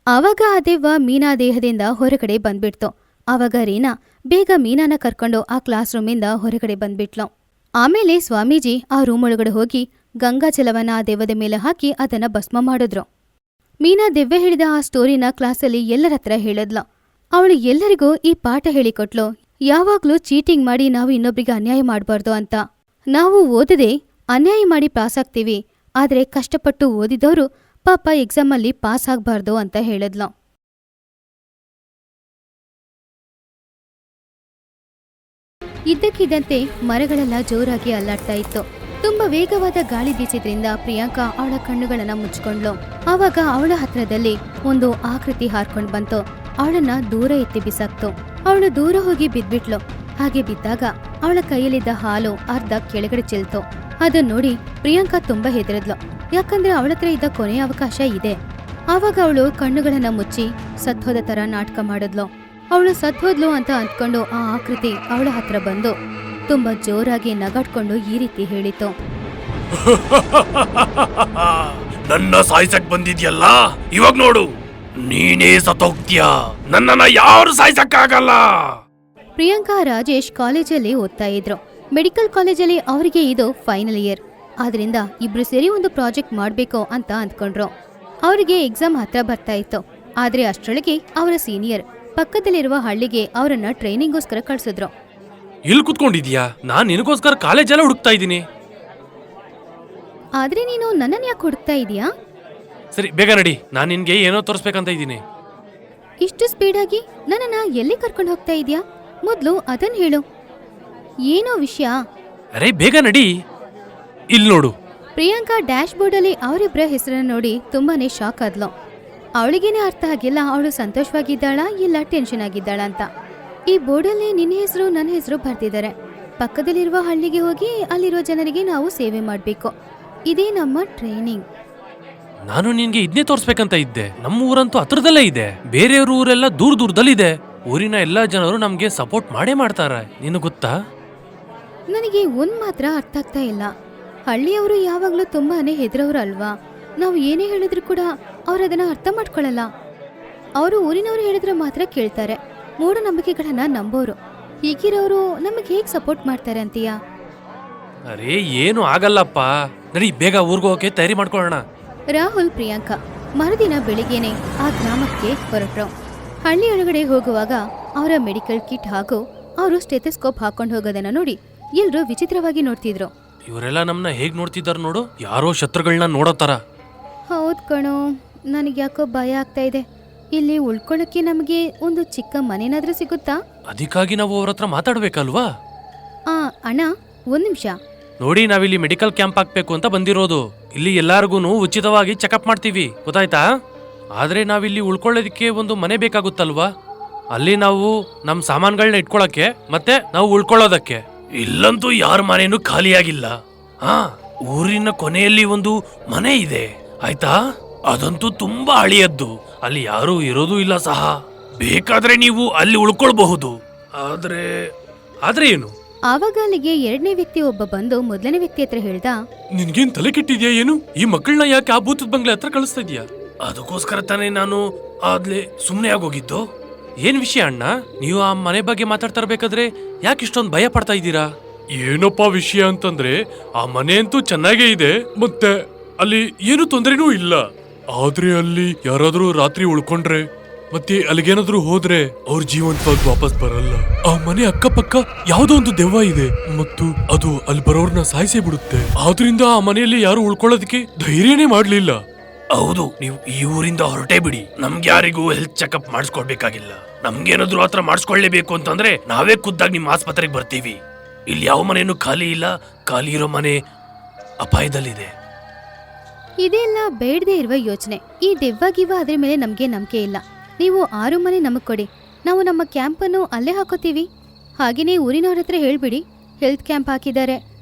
ಆವಾಗ ಆ ದೆವ್ವ ಮೀನಾ ದೇಹದಿಂದ ಹೊರಗಡೆ ಬಂದ್ಬಿಡ್ತು. ಆವಾಗ ರೀನಾ ಬೇಗ ಮೀನಾನ ಕರ್ಕೊಂಡು ಆ ಕ್ಲಾಸ್ ರೂಮಿಂದ ಹೊರಗಡೆ ಬಂದ್ಬಿಟ್ಲು. ಆಮೇಲೆ ಸ್ವಾಮೀಜಿ ಆ ರೂಮ್ ಒಳಗಡೆ ಹೋಗಿ ಗಂಗಾಜಲವನ್ನ ಆ ದೆವ್ವದ ಮೇಲೆ ಹಾಕಿ ಅದನ್ನ ಭಸ್ಮ ಮಾಡಿದ್ರು. ಮೀನಾ ದೆವ್ವ ಹೇಳಿದ ಆ ಸ್ಟೋರಿನ ಕ್ಲಾಸಲ್ಲಿ ಎಲ್ಲರ ಹತ್ರ ಹೇಳಿದ್ಲು. ಅವಳು ಎಲ್ಲರಿಗೂ ಈ ಪಾಠ ಹೇಳಿಕೊಟ್ಲು, ಯಾವಾಗ್ಲೂ ಚೀಟಿಂಗ್ ಮಾಡಿ ನಾವು ಇನ್ನೊಬ್ರಿಗೆ ಅನ್ಯಾಯ ಮಾಡಬಾರ್ದು ಅಂತ. ನಾವು ಓದದೆ ಅನ್ಯಾಯ ಮಾಡಿ ಪಾಸ್ ಆಗ್ತೀವಿ, ಆದ್ರೆ ಕಷ್ಟಪಟ್ಟು ಓದಿದವರು ಪಾಪ ಎಕ್ಸಾಮಲ್ಲಿ ಪಾಸ್ ಆಗ್ಬಾರ್ದು ಅಂತ ಹೇಳಿದ್ಲು. ಇದ್ದಕ್ಕಿದ್ದಂತೆ ಮರಗಳೆಲ್ಲ ಜೋರಾಗಿ ಅಲ್ಲಾಡ್ತಾ ಇತ್ತು. ತುಂಬಾ ವೇಗವಾದ ಗಾಳಿ ಬೀಸಿದ್ರಿಂದ ಪ್ರಿಯಾಂಕಾ ಅವಳ ಕಣ್ಣುಗಳನ್ನ ಮುಚ್ಕೊಂಡ್ಲು. ಆವಾಗ ಅವಳ ಹತ್ರದಲ್ಲಿ ಒಂದು ಆಕೃತಿ ಹಾರ್ಕೊಂಡ್ ಬಂತು. ಅವಳನ್ನ ದೂರ ಎತ್ತಿ ಬಿಸಾಕ್ತು. ಅವಳು ದೂರ ಹೋಗಿ ಬಿದ್ಬಿಟ್ಲು. ಹಾಗೆ ಬಿದ್ದಾಗ ಅವಳ ಕೈಯಲ್ಲಿದ್ದ ಹಾಲು ಅರ್ಧ ಕೆಳಗಡೆ ಚೆಲ್ತು. ಅದನ್ನ ನೋಡಿ ಪ್ರಿಯಾಂಕಾ ತುಂಬಾ ಹೆದರಿದ್ಲು, ಯಾಕಂದ್ರೆ ಅವಳತ್ರ ಇದ್ದ ಕೊನೆಯ ಅವಕಾಶ ಇದೆ. ಆವಾಗ ಅವಳು ಕಣ್ಣುಗಳನ್ನ ಮುಚ್ಚಿ ಸತ್ವದ ತರ ನಾಟಕ ಮಾಡಿದ್ಲು. ಅವಳು ಸತ್ವದ್ಲು ಅಂತ ಅಂದ್ಕೊಂಡು ಆ ಆಕೃತಿ ಅವಳ ಹತ್ರ ಬಂದು ತುಂಬಾ ಜೋರಾಗಿ ನಗಾಡ್ಕೊಂಡು ಈ ರೀತಿ ಹೇಳಿತು, ನನ್ನ ಸಾಯ್ಸಕ್ ಬಂದಿದ್ಯಲ್ಲ, ಇವಾಗ ನೋಡು, ನೀನೇ ಸತ್ತೋಗ್ತೀಯ. ನನ್ನನ್ನ ಯಾರು ಸಾಯ್ಸಕ್ಕಾಗಲ್ಲ. ಪ್ರಿಯಾಂಕಾ ರಾಜೇಶ್ ಕಾಲೇಜಲ್ಲಿ ಓದ್ತಾ ಇದ್ರು. ಮೆಡಿಕಲ್ ಕಾಲೇಜಲ್ಲಿ ಅವರಿಗೆ ಇದು ಫೈನಲ್ ಇಯರ್. ಆದ್ರಿಂದ ಇಬ್ರು ಸೇರಿ ಒಂದು ಪ್ರಾಜೆಕ್ಟ್ ಮಾಡ್ಬೇಕು ಅಂತ ಅಂದ್ಕೊಂಡ್ರು. ಅವರಿಗೆ ಎಕ್ಸಾಮ್ ಹತ್ರ ಬರ್ತಾ ಇತ್ತು. ಆದ್ರೆ ಅಷ್ಟರೊಳಗೆ ಅವರ ಸೀನಿಯರ್ ಪಕ್ಕದಲ್ಲಿರುವ ಹಳ್ಳಿಗೆ ಅವರನ್ನ ಟ್ರೈನಿಂಗ್ಗೋಸ್ಕರ ಕಳ್ಸಿದ್ರು. ಇಲ್ಲಿ ಕುತ್ಕೊಂಡಿದ್ಯಾ? ನಾನ್ ನಿನಗೋಸ್ಕರ ಕಾಲೇಜೆಲ್ಲ ಹುಡುಕ್ತಾ ಇದ್ದೀನಿ. ಆದ್ರೆ ನೀನು ನನ್ನನ್ನ ಯಾಕೆ ಹುಡುಕ್ತಾ ಇದೀಯಾ? ಸರಿ, ಬೇಗ ನಡಿ, ನಾನ್ ನಿನ್ಗೆ ಏನೋ ತೋರಿಸ್ಬೇಕಂತ ಇದ್ದೀನಿ. ಇಷ್ಟು ಸ್ಪೀಡಾಗಿ ನನ್ನನ್ನ ಎಲ್ಲಿ ಕರ್ಕೊಂಡು ಹೋಗ್ತಾ ಇದೀಯಾ? ಮೊದ್ಲು ಅದನ್ ಹೇಳು, ಏನೋ ವಿಷಯ? ಅರೆ ಬೇಗ ನಡಿ. ಇಲ್ಲಿ ನೋಡು. ಪ್ರಿಯಾಂಕಾ ಡ್ಯಾಶ್ ಬೋರ್ಡ್ ಅಲ್ಲಿ ಅವರಿಬ್ಬರ ಹೆಸರನ್ನ ನೋಡಿ ತುಂಬಾನೇ ಶಾಕ್ ಆದ್ಲು. ಅವಳಿಗೇನೆ ಅರ್ಥ ಆಗಿಲ್ಲ ಅವಳು ಸಂತೋಷವಾಗಿದ್ದಾಳ ಇಲ್ಲ ಟೆನ್ಷನ್ ಆಗಿದ್ದಾಳ ಅಂತ. ಈ ಬೋರ್ಡಲ್ಲಿ ನಿನ್ನ ಹೆಸರು ನನ್ನ ಹೆಸರು ಬರ್ತಿದ್ದಾರೆ. ಪಕ್ಕದಲ್ಲಿರುವ ಹಳ್ಳಿಗೆ ಹೋಗಿ ಅಲ್ಲಿರುವ ಜನರಿಗೆ ನಾವು ಸೇವೆ ಮಾಡ್ಬೇಕು. ಇದೇ ನಮ್ಮ ಟ್ರೈನಿಂಗ್. ನಾನು ನಿನ್ಗೆ ಇದನ್ನೇ ತೋರಿಸ್ಬೇಕಂತ ಇದ್ದೆ. ನಮ್ಮ ಊರಂತೂ ಹತ್ರದಲ್ಲೇ ಇದೆ, ಬೇರೆಯವ್ರ ಊರೆಲ್ಲ ದೂರ ದೂರದಲ್ಲಿದೆ. ಊರಿನ ಎಲ್ಲಾ ಜನರು ನಮ್ಗೆ ಸಪೋರ್ಟ್ ಮಾಡೇ ಮಾಡ್ತಾರೆ, ನಿನಗೆ ಗೊತ್ತಾ? ನನಗೆ ಒಂದ್ ಮಾತ್ರ ಅರ್ಥ ಆಗ್ತಾ ಇಲ್ಲ. ಹಳ್ಳಿಯವರು ಯಾವಾಗ್ಲೂ ತುಂಬಾನೇ ಹೆದರವ್ರು ಅಲ್ವಾ? ನಾವು ಏನೇ ಹೇಳಿದ್ರು ಕೂಡ ಅವ್ರು ಅದನ್ನ ಅರ್ಥ ಮಾಡ್ಕೊಳ್ಳಲ್ಲ. ಅವರು ಊರಿನವ್ರು ಹೇಳಿದ್ರೆ ಮಾತ್ರ ಕೇಳ್ತಾರೆ. ಮೂಢನಂಬಿಕೆಗಳನ್ನ ನಂಬೋರು. ಹೀಗಿರೋರು ನಮಗೆ ಹೇಗ್ ಸಪೋರ್ಟ್ ಮಾಡ್ತಾರೆ ಅಂತೀಯಾ? ಅರೇ ಏನು ಆಗಲ್ಲಪ್ಪ, ನಡಿ ಬೇಗ ಊರ್ಗೆ ಹೋಗಕ್ಕೆ ತಯಾರಿ ಮಾಡ್ಕೊಳ್ಳೋಣ. ರಾಹುಲ್ ಪ್ರಿಯಾಂಕಾ ಮರುದಿನ ಬೆಳಿಗ್ಗೆನೆ ಆ ಗ್ರಾಮಕ್ಕೆ ಹೊರಟ್ರು. ಹಳ್ಳಿಯೊಳಗಡೆ ಹೋಗುವಾಗ ಅವರ ಮೆಡಿಕಲ್ ಕಿಟ್ ಹಾಗೂ ಅವರು ಸ್ಟೆಥೋಸ್ಕೋಪ್ ಹಾಕೊಂಡು ಹೋಗೋದನ್ನ ನೋಡಿ ಎಲ್ರೂ ವಿಚಿತ್ರವಾಗಿ ನೋಡ್ತಿದ್ರು. ಇವರೆಲ್ಲ ನಮ್ನ ಹೇಗ್ ನೋಡ್ತಿದಾರ ನೋಡು, ಯಾರೋ ಶತ್ರುಗಳನ್ನ ನೋಡೋ ತರ. ಹೌದ್ ಕಣೋ, ನನಗೆ ಯಾಕೋ ಭಯ ಆಗ್ತಾ ಇದೆ. ಇಲ್ಲಿ ಉಳ್ಕೊಳ್ಳಕ್ಕೆ ನಮಗೆ ಒಂದು ಚಿಕ್ಕ ಮನೇನಾದ್ರೂ ಸಿಗುತ್ತಾ? ಅದಕ್ಕಾಗಿ ನಾವು ಅವ್ರ ಹತ್ರ ಮಾತಾಡ್ಬೇಕಲ್ವಾ? ಅಣ್ಣ, ಒಂದ್ ನಿಮಿಷ ನೋಡಿ, ನಾವಿಲ್ಲಿ ಮೆಡಿಕಲ್ ಕ್ಯಾಂಪ್ ಹಾಕ್ಬೇಕು ಅಂತ ಬಂದಿರೋದು. ಇಲ್ಲಿ ಎಲ್ಲಾರ್ಗು ಉಚಿತವಾಗಿ ಚೆಕಪ್ ಮಾಡ್ತೀವಿ, ಗೊತ್ತಾಯ್ತಾ? ಆದ್ರೆ ನಾವಿಲ್ಲಿ ಉಳ್ಕೊಳ್ಳೋದಕ್ಕೆ ಒಂದು ಮನೆ ಬೇಕಾಗುತ್ತಲ್ವಾ? ಅಲ್ಲಿ ನಾವು ನಮ್ ಸಾಮಾನುಗಳನ್ನ ಇಟ್ಕೊಳಕ್ಕೆ ಮತ್ತೆ ನಾವು ಉಳ್ಕೊಳ್ಳೋದಕ್ಕೆ. ಇಲ್ಲಂತೂ ಯಾರ ಮನೇನು ಖಾಲಿಯಾಗಿಲ್ಲ. ಊರಿನ ಕೊನೆಯಲ್ಲಿ ಒಂದು ಮನೆ ಇದೆ, ಆಯ್ತಾ? ಅದಂತೂ ತುಂಬಾ ಹಳೆಯದ್ದು. ಅಲ್ಲಿ ಯಾರು ಇರೋದು ಇಲ್ಲ ಸಹ. ಬೇಕಾದ್ರೆ ನೀವು ಅಲ್ಲಿ ಉಳ್ಕೊಳ್ಬಹುದು. ಆದ್ರೆ ಏನು? ಆವಾಗ ಅಲ್ಲಿಗೆ ಎರಡನೇ ವ್ಯಕ್ತಿ ಒಬ್ಬ ಬಂದು ಮೊದಲನೇ ವ್ಯಕ್ತಿ ಹತ್ರ ಹೇಳ್ದ, ನಿನ್ಗೇನ್ ತಲೆ ಕೆಟ್ಟಿದ್ಯಾ ಏನು? ಈ ಮಕ್ಕಳನ್ನ ಯಾಕೆ ಆ ಭೂತದ ಬಂಗ್ಲೆ ಹತ್ರ ಕಳಿಸ್ತಾ ಇದೀಯಾ? ಅದಕ್ಕೋಸ್ಕರ ತಾನೇ ನಾನು ಆದ್ಲೆ ಸುಮ್ನೆ ಆಗೋಗಿದ್ದು. ಏನ್ ವಿಷಯ ಅಣ್ಣ? ನೀವು ಆ ಮನೆ ಬಗ್ಗೆ ಮಾತಾಡ್ತಾ ಇರ್ಬೇಕಾದ್ರೆ ಯಾಕೆ ಇಷ್ಟೊಂದು ಭಯ ಪಡ್ತಾ ಇದ್ದೀರಾ? ಏನಪ್ಪಾ ವಿಷಯ ಅಂತಂದ್ರೆ, ಆ ಮನೆ ಅಂತೂ ಚೆನ್ನಾಗೇ ಇದೆ, ಮತ್ತೆ ಅಲ್ಲಿ ಏನು ತೊಂದರೆನೂ ಇಲ್ಲ. ಆದ್ರೆ ಅಲ್ಲಿ ಯಾರಾದ್ರೂ ರಾತ್ರಿ ಉಳ್ಕೊಂಡ್ರೆ ಮತ್ತೆ ಅಲ್ಲಿಗೇನಾದ್ರೂ ಹೋದ್ರೆ ಅವ್ರ ಜೀವಂತವಾಗಿ ವಾಪಸ್ ಬರಲ್ಲ. ಆ ಮನೆ ಅಕ್ಕಪಕ್ಕ ಯಾವ್ದೋ ಒಂದು ದೆವ್ವ ಇದೆ ಮತ್ತು ಅದು ಅಲ್ಲಿ ಬರೋರ್ನ ಸಾಯಿಸೇ ಬಿಡುತ್ತೆ. ಆದ್ರಿಂದ ಆ ಮನೆಯಲ್ಲಿ ಯಾರು ಉಳ್ಕೊಳ್ಳೋದಕ್ಕೆ ಧೈರ್ಯನೇ ಮಾಡ್ಲಿಲ್ಲ. ಹೌದು, ನೀವು ಈ ಊರಿಂದ ಹೊರಟೇ ಬಿಡಿ. ನಮ್ಗೆ ಯಾರಿಗೂ ಹೆಲ್ತ್ ಚೆಕಪ್ ಮಾಡಿಸ್ಕೊಳ್ಬೇಕಾಗಿಲ್ಲ. ನಮ್ಗೇನಾದ್ರೂ ಆತರ ಮಾಡಿಸ್ಕೊಳ್ಳೇಬೇಕು ಅಂತಂದ್ರೆ ನಾವೇ ಖುದ್ದಾಗಿ ನಿಮ್ಮ ಆಸ್ಪತ್ರೆಗೆ ಬರ್ತೀವಿ. ಇಲ್ಲಿ ಯಾವ ಮನೆನೂ ಖಾಲಿ ಇಲ್ಲ. ಖಾಲಿ ಇರೋ ಮನೆ ಅಪಾಯದಲ್ಲಿದೆ. ಇದೆಲ್ಲ ಬೇಡದೇ ಇರುವ ಯೋಚನೆ. ಈ ದೆವ್ವಾಗಿವ ಅದ್ರ ಮೇಲೆ ನಮ್ಗೆ ನಂಬಿಕೆ ಇಲ್ಲ. ನೀವು 6 ಮನೆ ನಮಗ್ ಕೊಡಿ, ನಾವು ನಮ್ಮ ಕ್ಯಾಂಪನ್ನು ಅಲ್ಲೇ ಹಾಕೋತೀವಿ. ಹಾಗೇನೇ ಊರಿನವ್ರ ಹತ್ರ ಹೇಳ್ಬಿಡಿ ಹೆಲ್ತ್ ಕ್ಯಾಂಪ್ ಹಾಕಿದ್ದಾರೆ,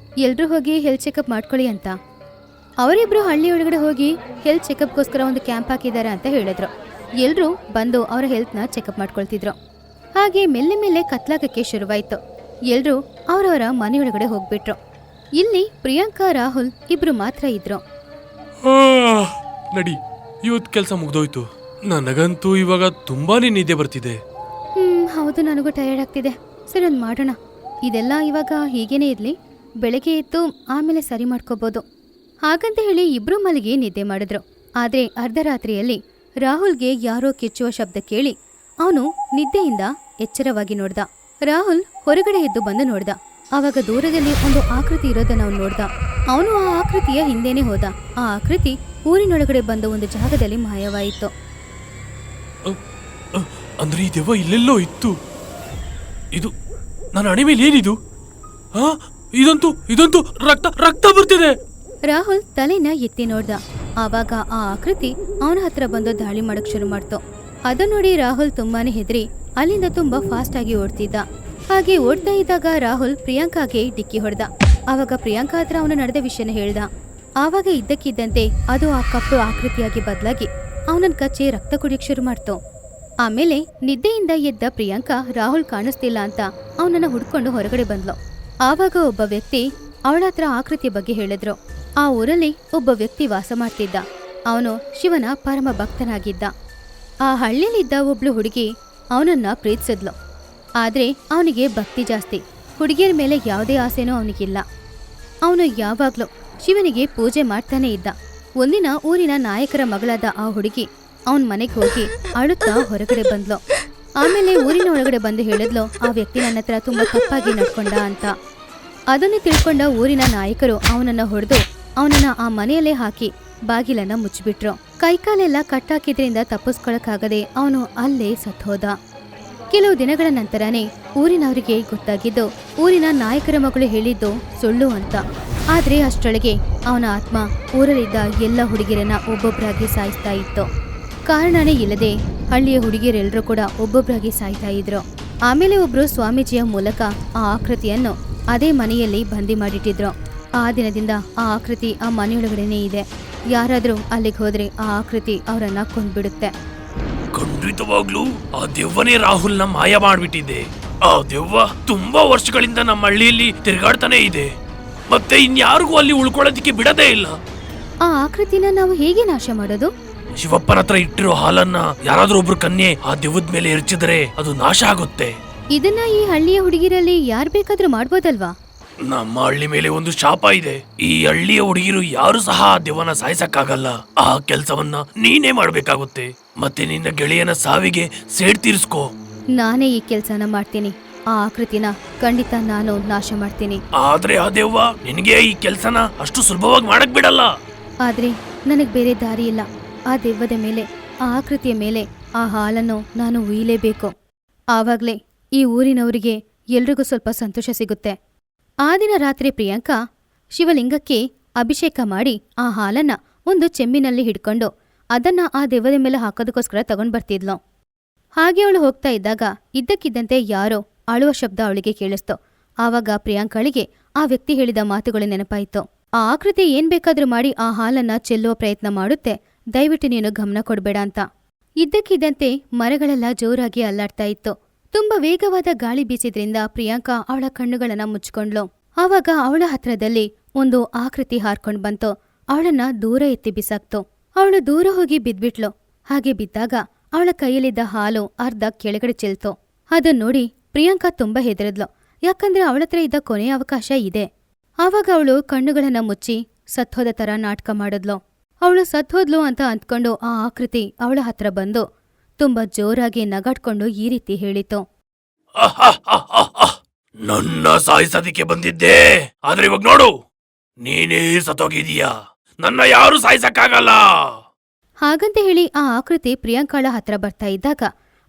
ಎಲ್ರೂ ಹೋಗಿ ಹೆಲ್ತ್ ಚೆಕಪ್ ಮಾಡ್ಕೊಳ್ಳಿ ಅಂತ. ಅವರಿಬ್ರು ಹಳ್ಳಿ ಒಳಗಡೆ ಹೋಗಿ ಹೆಲ್ತ್ ಚೆಕಪ್ಗೋಸ್ಕರ ಒಂದು ಕ್ಯಾಂಪ್ ಹಾಕಿದ್ದಾರೆ ಅಂತ ಹೇಳಿದ್ರು. ಎಲ್ರೂ ಬಂದು ಅವರ ಹೆಲ್ತ್ನ ಚೆಕಪ್ ಮಾಡ್ಕೊಳ್ತಿದ್ರು. ಹಾಗೆ ಮೆಲ್ಲೆ ಮೆಲ್ಲೆ ಕತ್ಲಾಗಕ್ಕೆ ಶುರುವಾಯ್ತು. ಎಲ್ರೂ ಅವರವರ ಮನೆಯೊಳಗಡೆ ಹೋಗ್ಬಿಟ್ರು. ಇಲ್ಲಿ ಪ್ರಿಯಾಂಕಾ, ರಾಹುಲ್ ಇಬ್ರು ಮಾತ್ರ ಇದ್ರು. ನಡಿ, ಇವತ್ತು ಕೆಲಸ ಮುಗ್ದೋಯ್ತು. ನನಗಂತೂ ಇವಾಗ ತುಂಬಾನೇ ನಿದ್ದೆ ಬರ್ತಿದೆ. ಹೌದು, ನನಗೂ ಟಯರ್ಡ್ ಆಗ್ತಿದೆ. ಸರಿ, ಒಂದು ಮಾಡೋಣ. ಇದೆಲ್ಲ ಇವಾಗ ಹೀಗೇನೆ ಇರ್ಲಿ, ಬೆಳಗ್ಗೆ ಎದ್ದು ಆಮೇಲೆ ಸರಿ ಮಾಡ್ಕೋಬಹುದು. ಹಾಗಂತ ಹೇಳಿ ಇಬ್ರು ಮಲಗಿ ನಿದ್ದೆ ಮಾಡಿದ್ರು. ಆದ್ರೆ ಅರ್ಧರಾತ್ರಿಯಲ್ಲಿ ರಾಹುಲ್ಗೆ ಯಾರೋ ಕಿಚ್ಚುವ ಶಬ್ದ ಕೇಳಿ ಅವನು ನಿದ್ದೆಯಿಂದ ಎಚ್ಚರವಾಗಿ ನೋಡ್ದ. ರಾಹುಲ್ ಹೊರಗಡೆ ಎದ್ದು ಬಂದು ನೋಡ್ದ. ಆವಾಗ ದೂರದಲ್ಲಿ ಒಂದು ಆಕೃತಿ ಇರೋದನ್ನ ಅವನು ನೋಡ್ದ. ಅವನು ಆ ಆಕೃತಿಯ ಹಿಂದೆನೆ ಹೋದ. ಆ ಆಕೃತಿ ಊರಿನೊಳಗಡೆ ಬಂದು ಒಂದು ಜಾಗದಲ್ಲಿ ಮಾಯವಾಯಿತು. ಅಂದ್ರೆ ಈ ದೆವ್ವ ಇಲ್ಲೆಲ್ಲೋ ಇತ್ತು. ಇದು ನನ್ನ ಹಣೆ ಮೇಲೆ ಏನಿದು? ಇದಂತೂ ರಕ್ತ ರಕ್ತ ಬರ್ತಿದೆ. ರಾಹುಲ್ ತಲೆನ ಎತ್ತಿ ನೋಡ್ದ. ಆವಾಗ ಆ ಆಕೃತಿ ಅವನ ಹತ್ರ ಬಂದು ದಾಳಿ ಮಾಡಕ್ ಶುರು ಮಾಡ್ತು. ಅದನ್ನ ನೋಡಿ ರಾಹುಲ್ ತುಂಬಾನೇ ಹೆದರಿ ಅಲ್ಲಿಂದ ತುಂಬಾ ಫಾಸ್ಟ್ ಆಗಿ ಓಡ್ತಿದ್ದ. ಹಾಗೆ ಓಡ್ತಾ ಇದ್ದಾಗ ರಾಹುಲ್ ಪ್ರಿಯಾಂಕಾಗೆ ಡಿಕ್ಕಿ ಹೊಡೆದ. ಆವಾಗ ಪ್ರಿಯಾಂಕಾ ಹತ್ರ ಅವನು ನಡೆದ ವಿಷಯನ ಹೇಳ್ದ. ಆವಾಗ ಇದ್ದಕ್ಕಿದ್ದಂತೆ ಅದು ಆ ಕಪ್ಪು ಆಕೃತಿಯಾಗಿ ಬದಲಾಗಿ ಅವನನ್ನ ಕಚ್ಚಿ ರಕ್ತ ಕುಡಿಯಕ್ ಶುರು ಮಾಡ್ತು. ಆಮೇಲೆ ನಿದ್ದೆಯಿಂದ ಎದ್ದ ಪ್ರಿಯಾಂಕಾ ರಾಹುಲ್ ಕಾಣಿಸ್ತಿಲ್ಲ ಅಂತ ಅವನನ್ನ ಹುಡ್ಕೊಂಡು ಹೊರಗಡೆ ಬಂದ್ಲು. ಆವಾಗ ಒಬ್ಬ ವ್ಯಕ್ತಿ ಅವಳ ಹತ್ರ ಆಕೃತಿಯ ಬಗ್ಗೆ ಹೇಳಿದ್ರು. ಆ ಊರಲ್ಲಿ ಒಬ್ಬ ವ್ಯಕ್ತಿ ವಾಸ ಮಾಡ್ತಿದ್ದ. ಅವನು ಶಿವನ ಪರಮ ಭಕ್ತನಾಗಿದ್ದ. ಆ ಹಳ್ಳಿಲಿದ್ದ ಒಬ್ಳು ಹುಡುಗಿ ಅವನನ್ನ ಪ್ರೀತಿಸಿದ್ಲು. ಆದ್ರೆ ಅವನಿಗೆ ಭಕ್ತಿ ಜಾಸ್ತಿ, ಹುಡುಗಿಯರ ಮೇಲೆ ಯಾವುದೇ ಆಸೆನೂ ಅವನಿಗಿಲ್ಲ. ಅವನು ಯಾವಾಗ್ಲೂ ಶಿವನಿಗೆ ಪೂಜೆ ಮಾಡ್ತಾನೆ ಇದ್ದ. ಒಂದಿನ ಊರಿನ ನಾಯಕರ ಮಗಳಾದ ಆ ಹುಡುಗಿ ಅವನ್ ಮನೆಗೆ ಹೋಗಿ ಅಳುತ್ತಾ ಹೊರಗಡೆ ಬಂದ್ಲು. ಆಮೇಲೆ ಊರಿನ ಒಳಗಡೆ ಬಂದು ಹೇಳಿದ್ಲು, ಆ ವ್ಯಕ್ತಿ ನನ್ನ ಹತ್ರ ತುಂಬಾ ತಪ್ಪಾಗಿ ನಡ್ಕೊಂಡ ಅಂತ. ಅದನ್ನು ತಿಳ್ಕೊಂಡ ಊರಿನ ನಾಯಕರು ಅವನನ್ನ ಹೊಡೆದು ಅವನನ್ನ ಆ ಮನೆಯಲ್ಲೇ ಹಾಕಿ ಬಾಗಿಲನ್ನ ಮುಚ್ಚಿಬಿಟ್ರು. ಕೈಕಾಲೆಲ್ಲ ಕಟ್ಟಾಕಿದ್ರಿಂದ ತಪ್ಪಿಸ್ಕೊಳಕ್ಕಾಗದೆ ಅವನು ಅಲ್ಲೇ ಸತ್ತೋದ. ಕೆಲವು ದಿನಗಳ ನಂತರನೇ ಊರಿನವರಿಗೆ ಗೊತ್ತಾಗಿದ್ದು ಊರಿನ ನಾಯಕರ ಮಗಳು ಹೇಳಿದ್ದು ಸುಳ್ಳು ಅಂತ. ಆದ್ರೆ ಅಷ್ಟರೊಳಗೆ ಅವನ ಆತ್ಮ ಊರಲ್ಲಿದ್ದ ಎಲ್ಲ ಹುಡುಗಿಯರನ್ನ ಒಬ್ಬೊಬ್ಬರಾಗಿ ಸಾಯಿಸ್ತಾ ಇತ್ತು. ಕಾರಣನೇ ಇಲ್ಲದೆ ಹಳ್ಳಿಯ ಹುಡುಗಿಯರೆಲ್ಲರೂ ಕೂಡ ಒಬ್ಬೊಬ್ಬರಾಗಿ ಸಾಯ್ತಾ ಇದ್ರು. ಆಮೇಲೆ ಒಬ್ರು ಸ್ವಾಮೀಜಿಯ ಮೂಲಕ ಆ ಆಕೃತಿಯನ್ನು ಅದೇ ಮನೆಯಲ್ಲಿ ಬಂದಿ ಮಾಡಿಟ್ಟಿದ್ರು. ಆ ದಿನದಿಂದ ಆ ಆಕೃತಿ ಆ ಮನೆಯೊಳಗಡೆನೇ ಇದೆ. ಯಾರಾದ್ರೂ ಅಲ್ಲಿಗೆ ಹೋದ್ರೆ ಆ ಆಕೃತಿ ಅವರನ್ನ ಕೊಂದ್ಬಿಡುತ್ತೆ. ಖಂಡಿತವಾಗ್ಲೂ ಆ ದೆವ್ವನೇ ರಾಹುಲ್ನ ಮಾಯ ಮಾಡ್ಬಿಟ್ಟಿದೆ. ಆ ದೆವ್ವ ತುಂಬಾ ವರ್ಷಗಳಿಂದ ನಮ್ಮ ಹಳ್ಳಿಯಲ್ಲಿ ತಿರುಗಾಡ್ತಾನೆ ಇದೆ, ಮತ್ತೆ ಇನ್ಯಾರಿಗೂ ಅಲ್ಲಿ ಉಳ್ಕೊಳ್ಳೋದಿಕ್ಕೆ ಬಿಡದೇ ಇಲ್ಲ. ಆ ಆಕೃತಿನ ನಾವು ಹೇಗೆ ನಾಶ ಮಾಡೋದು? ಶಿವಪ್ಪನ ಹತ್ರ ಇಟ್ಟಿರೋ ಹಾಲನ್ನ ಯಾರಾದ್ರೂ ಒಬ್ರು ಕನ್ಯೆ ಆ ದೆವ್ವದ ಮೇಲೆ ಎರಚಿದ್ರೆ ಅದು ನಾಶ ಆಗುತ್ತೆ. ಇದನ್ನ ಈ ಹಳ್ಳಿಯ ಹುಡುಗಿರಲ್ಲಿ ಯಾರು ಬೇಕಾದ್ರೂ ಮಾಡ್ಬೋದಲ್ವಾ? ನಮ್ಮ ಹಳ್ಳಿ ಮೇಲೆ ಒಂದು ಶಾಪ ಇದೆ. ಈ ಹಳ್ಳಿಯ ಹುಡುಗಿರು ಯಾರು ಸಹ ಆ ದೆವ್ವನ ಸಾಯಿಸಕ್ಕಾಗಲ್ಲ. ಆ ಕೆಲ್ಸವನ್ನ ನೀನೇ ಮಾಡ್ಬೇಕಾಗುತ್ತೆ. ಮತ್ತೆ ನಿನ್ನ ಗೆಳೆಯನ ಸಾವಿಗೆ ಸೇಡ್ ತೀರಿಸ್ಕೋ. ನಾನೇ ಈ ಕೆಲ್ಸನ ಮಾಡ್ತೀನಿ. ಆ ಆಕೃತಿನ ಖಂಡಿತ ನಾನು ನಾಶ ಮಾಡ್ತೀನಿ. ಆದ್ರೆ ಆ ದೆವ್ವ ನಿನಗೆ ಈ ಕೆಲ್ಸನ ಅಷ್ಟು ಸುಲಭವಾಗಿ ಮಾಡಕ್ ಬಿಡಲ್ಲ. ಆದ್ರೆ ನನಗ್ ಬೇರೆ ದಾರಿ ಇಲ್ಲ. ಆ ದೆವ್ವದ ಮೇಲೆ, ಆ ಆಕೃತಿಯ ಮೇಲೆ ಆ ಹಾಲನ್ನು ನಾನು ಉಯ್ಯಲೇಬೇಕು. ಆವಾಗ್ಲೇ ಈ ಊರಿನವರಿಗೆ ಎಲ್ರಿಗೂ ಸ್ವಲ್ಪ ಸಂತೋಷ ಸಿಗುತ್ತೆ. ಆ ದಿನ ರಾತ್ರಿ ಪ್ರಿಯಾಂಕಾ ಶಿವಲಿಂಗಕ್ಕೆ ಅಭಿಷೇಕ ಮಾಡಿ ಆ ಹಾಲನ್ನ ಒಂದು ಚೆಂಬಿನಲ್ಲಿ ಹಿಡ್ಕೊಂಡು ಅದನ್ನ ಆ ದೆವ್ವದ ಮೇಲೆ ಹಾಕೋದಕ್ಕೋಸ್ಕರ ತಗೊಂಡ್ ಬರ್ತಿದ್ಲು. ಹಾಗೆ ಅವಳು ಹೋಗ್ತಾ ಇದ್ದಾಗ ಇದ್ದಕ್ಕಿದ್ದಂತೆ ಯಾರೋ ಅಳುವ ಶಬ್ದ ಅವಳಿಗೆ ಕೇಳಿಸ್ತು. ಆವಾಗ ಪ್ರಿಯಾಂಕಾಳಿಗೆ ಆ ವ್ಯಕ್ತಿ ಹೇಳಿದ ಮಾತುಗಳು ನೆನಪಾಯಿತು. ಆ ಆಕೃತಿ ಏನ್ ಬೇಕಾದ್ರೂ ಮಾಡಿ ಆ ಹಾಲನ್ನ ಚೆಲ್ಲುವ ಪ್ರಯತ್ನ ಮಾಡುತ್ತೆ, ದಯವಿಟ್ಟು ನೀನು ಗಮನ ಕೊಡ್ಬೇಡ ಅಂತ. ಇದ್ದಕ್ಕಿದ್ದಂತೆ ಮರಗಳೆಲ್ಲ ಜೋರಾಗಿ ಅಲ್ಲಾಡ್ತಾ ಇತ್ತು. ತುಂಬಾ ವೇಗವಾದ ಗಾಳಿ ಬೀಸಿದ್ರಿಂದ ಪ್ರಿಯಾಂಕಾ ಅವಳ ಕಣ್ಣುಗಳನ್ನ ಮುಚ್ಕೊಂಡ್ಲು. ಆವಾಗ ಅವಳ ಹತ್ರದಲ್ಲಿ ಒಂದು ಆಕೃತಿ ಹಾರ್ಕೊಂಡ್ ಬಂತು. ಅವಳನ್ನ ದೂರ ಎತ್ತಿ ಬಿಸಾಕ್ತು. ಅವಳು ದೂರ ಹೋಗಿ ಬಿದ್ಬಿಟ್ಲು. ಹಾಗೆ ಬಿದ್ದಾಗ ಅವಳ ಕೈಯಲ್ಲಿದ್ದ ಹಾಲು ಅರ್ಧ ಕೆಳಗಡೆ ಚೆಲ್ತು. ಅದನ್ ನೋಡಿ ಪ್ರಿಯಾಂಕಾ ತುಂಬಾ ಹೆದರಿದ್ಲು. ಯಾಕಂದ್ರೆ ಅವಳತ್ರ ಇದ್ದ ಕೊನೆಯ ಅವಕಾಶ ಇದೆ. ಆವಾಗ ಅವಳು ಕಣ್ಣುಗಳನ್ನ ಮುಚ್ಚಿ ಸತ್ತೋದ ತರ ನಾಟಕ ಮಾಡಿದ್ಲು. ಅವಳು ಸತ್ತೋದ್ಲು ಅಂತ ಅಂದ್ಕೊಂಡು ಆ ಆಕೃತಿ ಅವಳ ಹತ್ರ ಬಂದು ತುಂಬಾ ಜೋರಾಗಿ ನಗಾಡ್ಕೊಂಡು ಈ ರೀತಿ ಹೇಳಿತು. ನನ್ನ ಸಾಯಿಸೋದಿಕ್ಕೆ ಬಂದಿದ್ದೆ, ಆದ್ರೆ ಇವಾಗ ನೋಡು, ನೀನೇ ಸತ್ತೋಗಿದೀಯಾ. ನನ್ನ ಯಾರು ಸಾಯಿಸಕ್ಕಾಗಲ್ಲ. ಹಾಗಂತ ಹೇಳಿ ಆ ಆಕೃತಿ ಪ್ರಿಯಾಂಕಾಳ ಹತ್ರ ಬರ್ತಾ ಇದ್ದಾಗ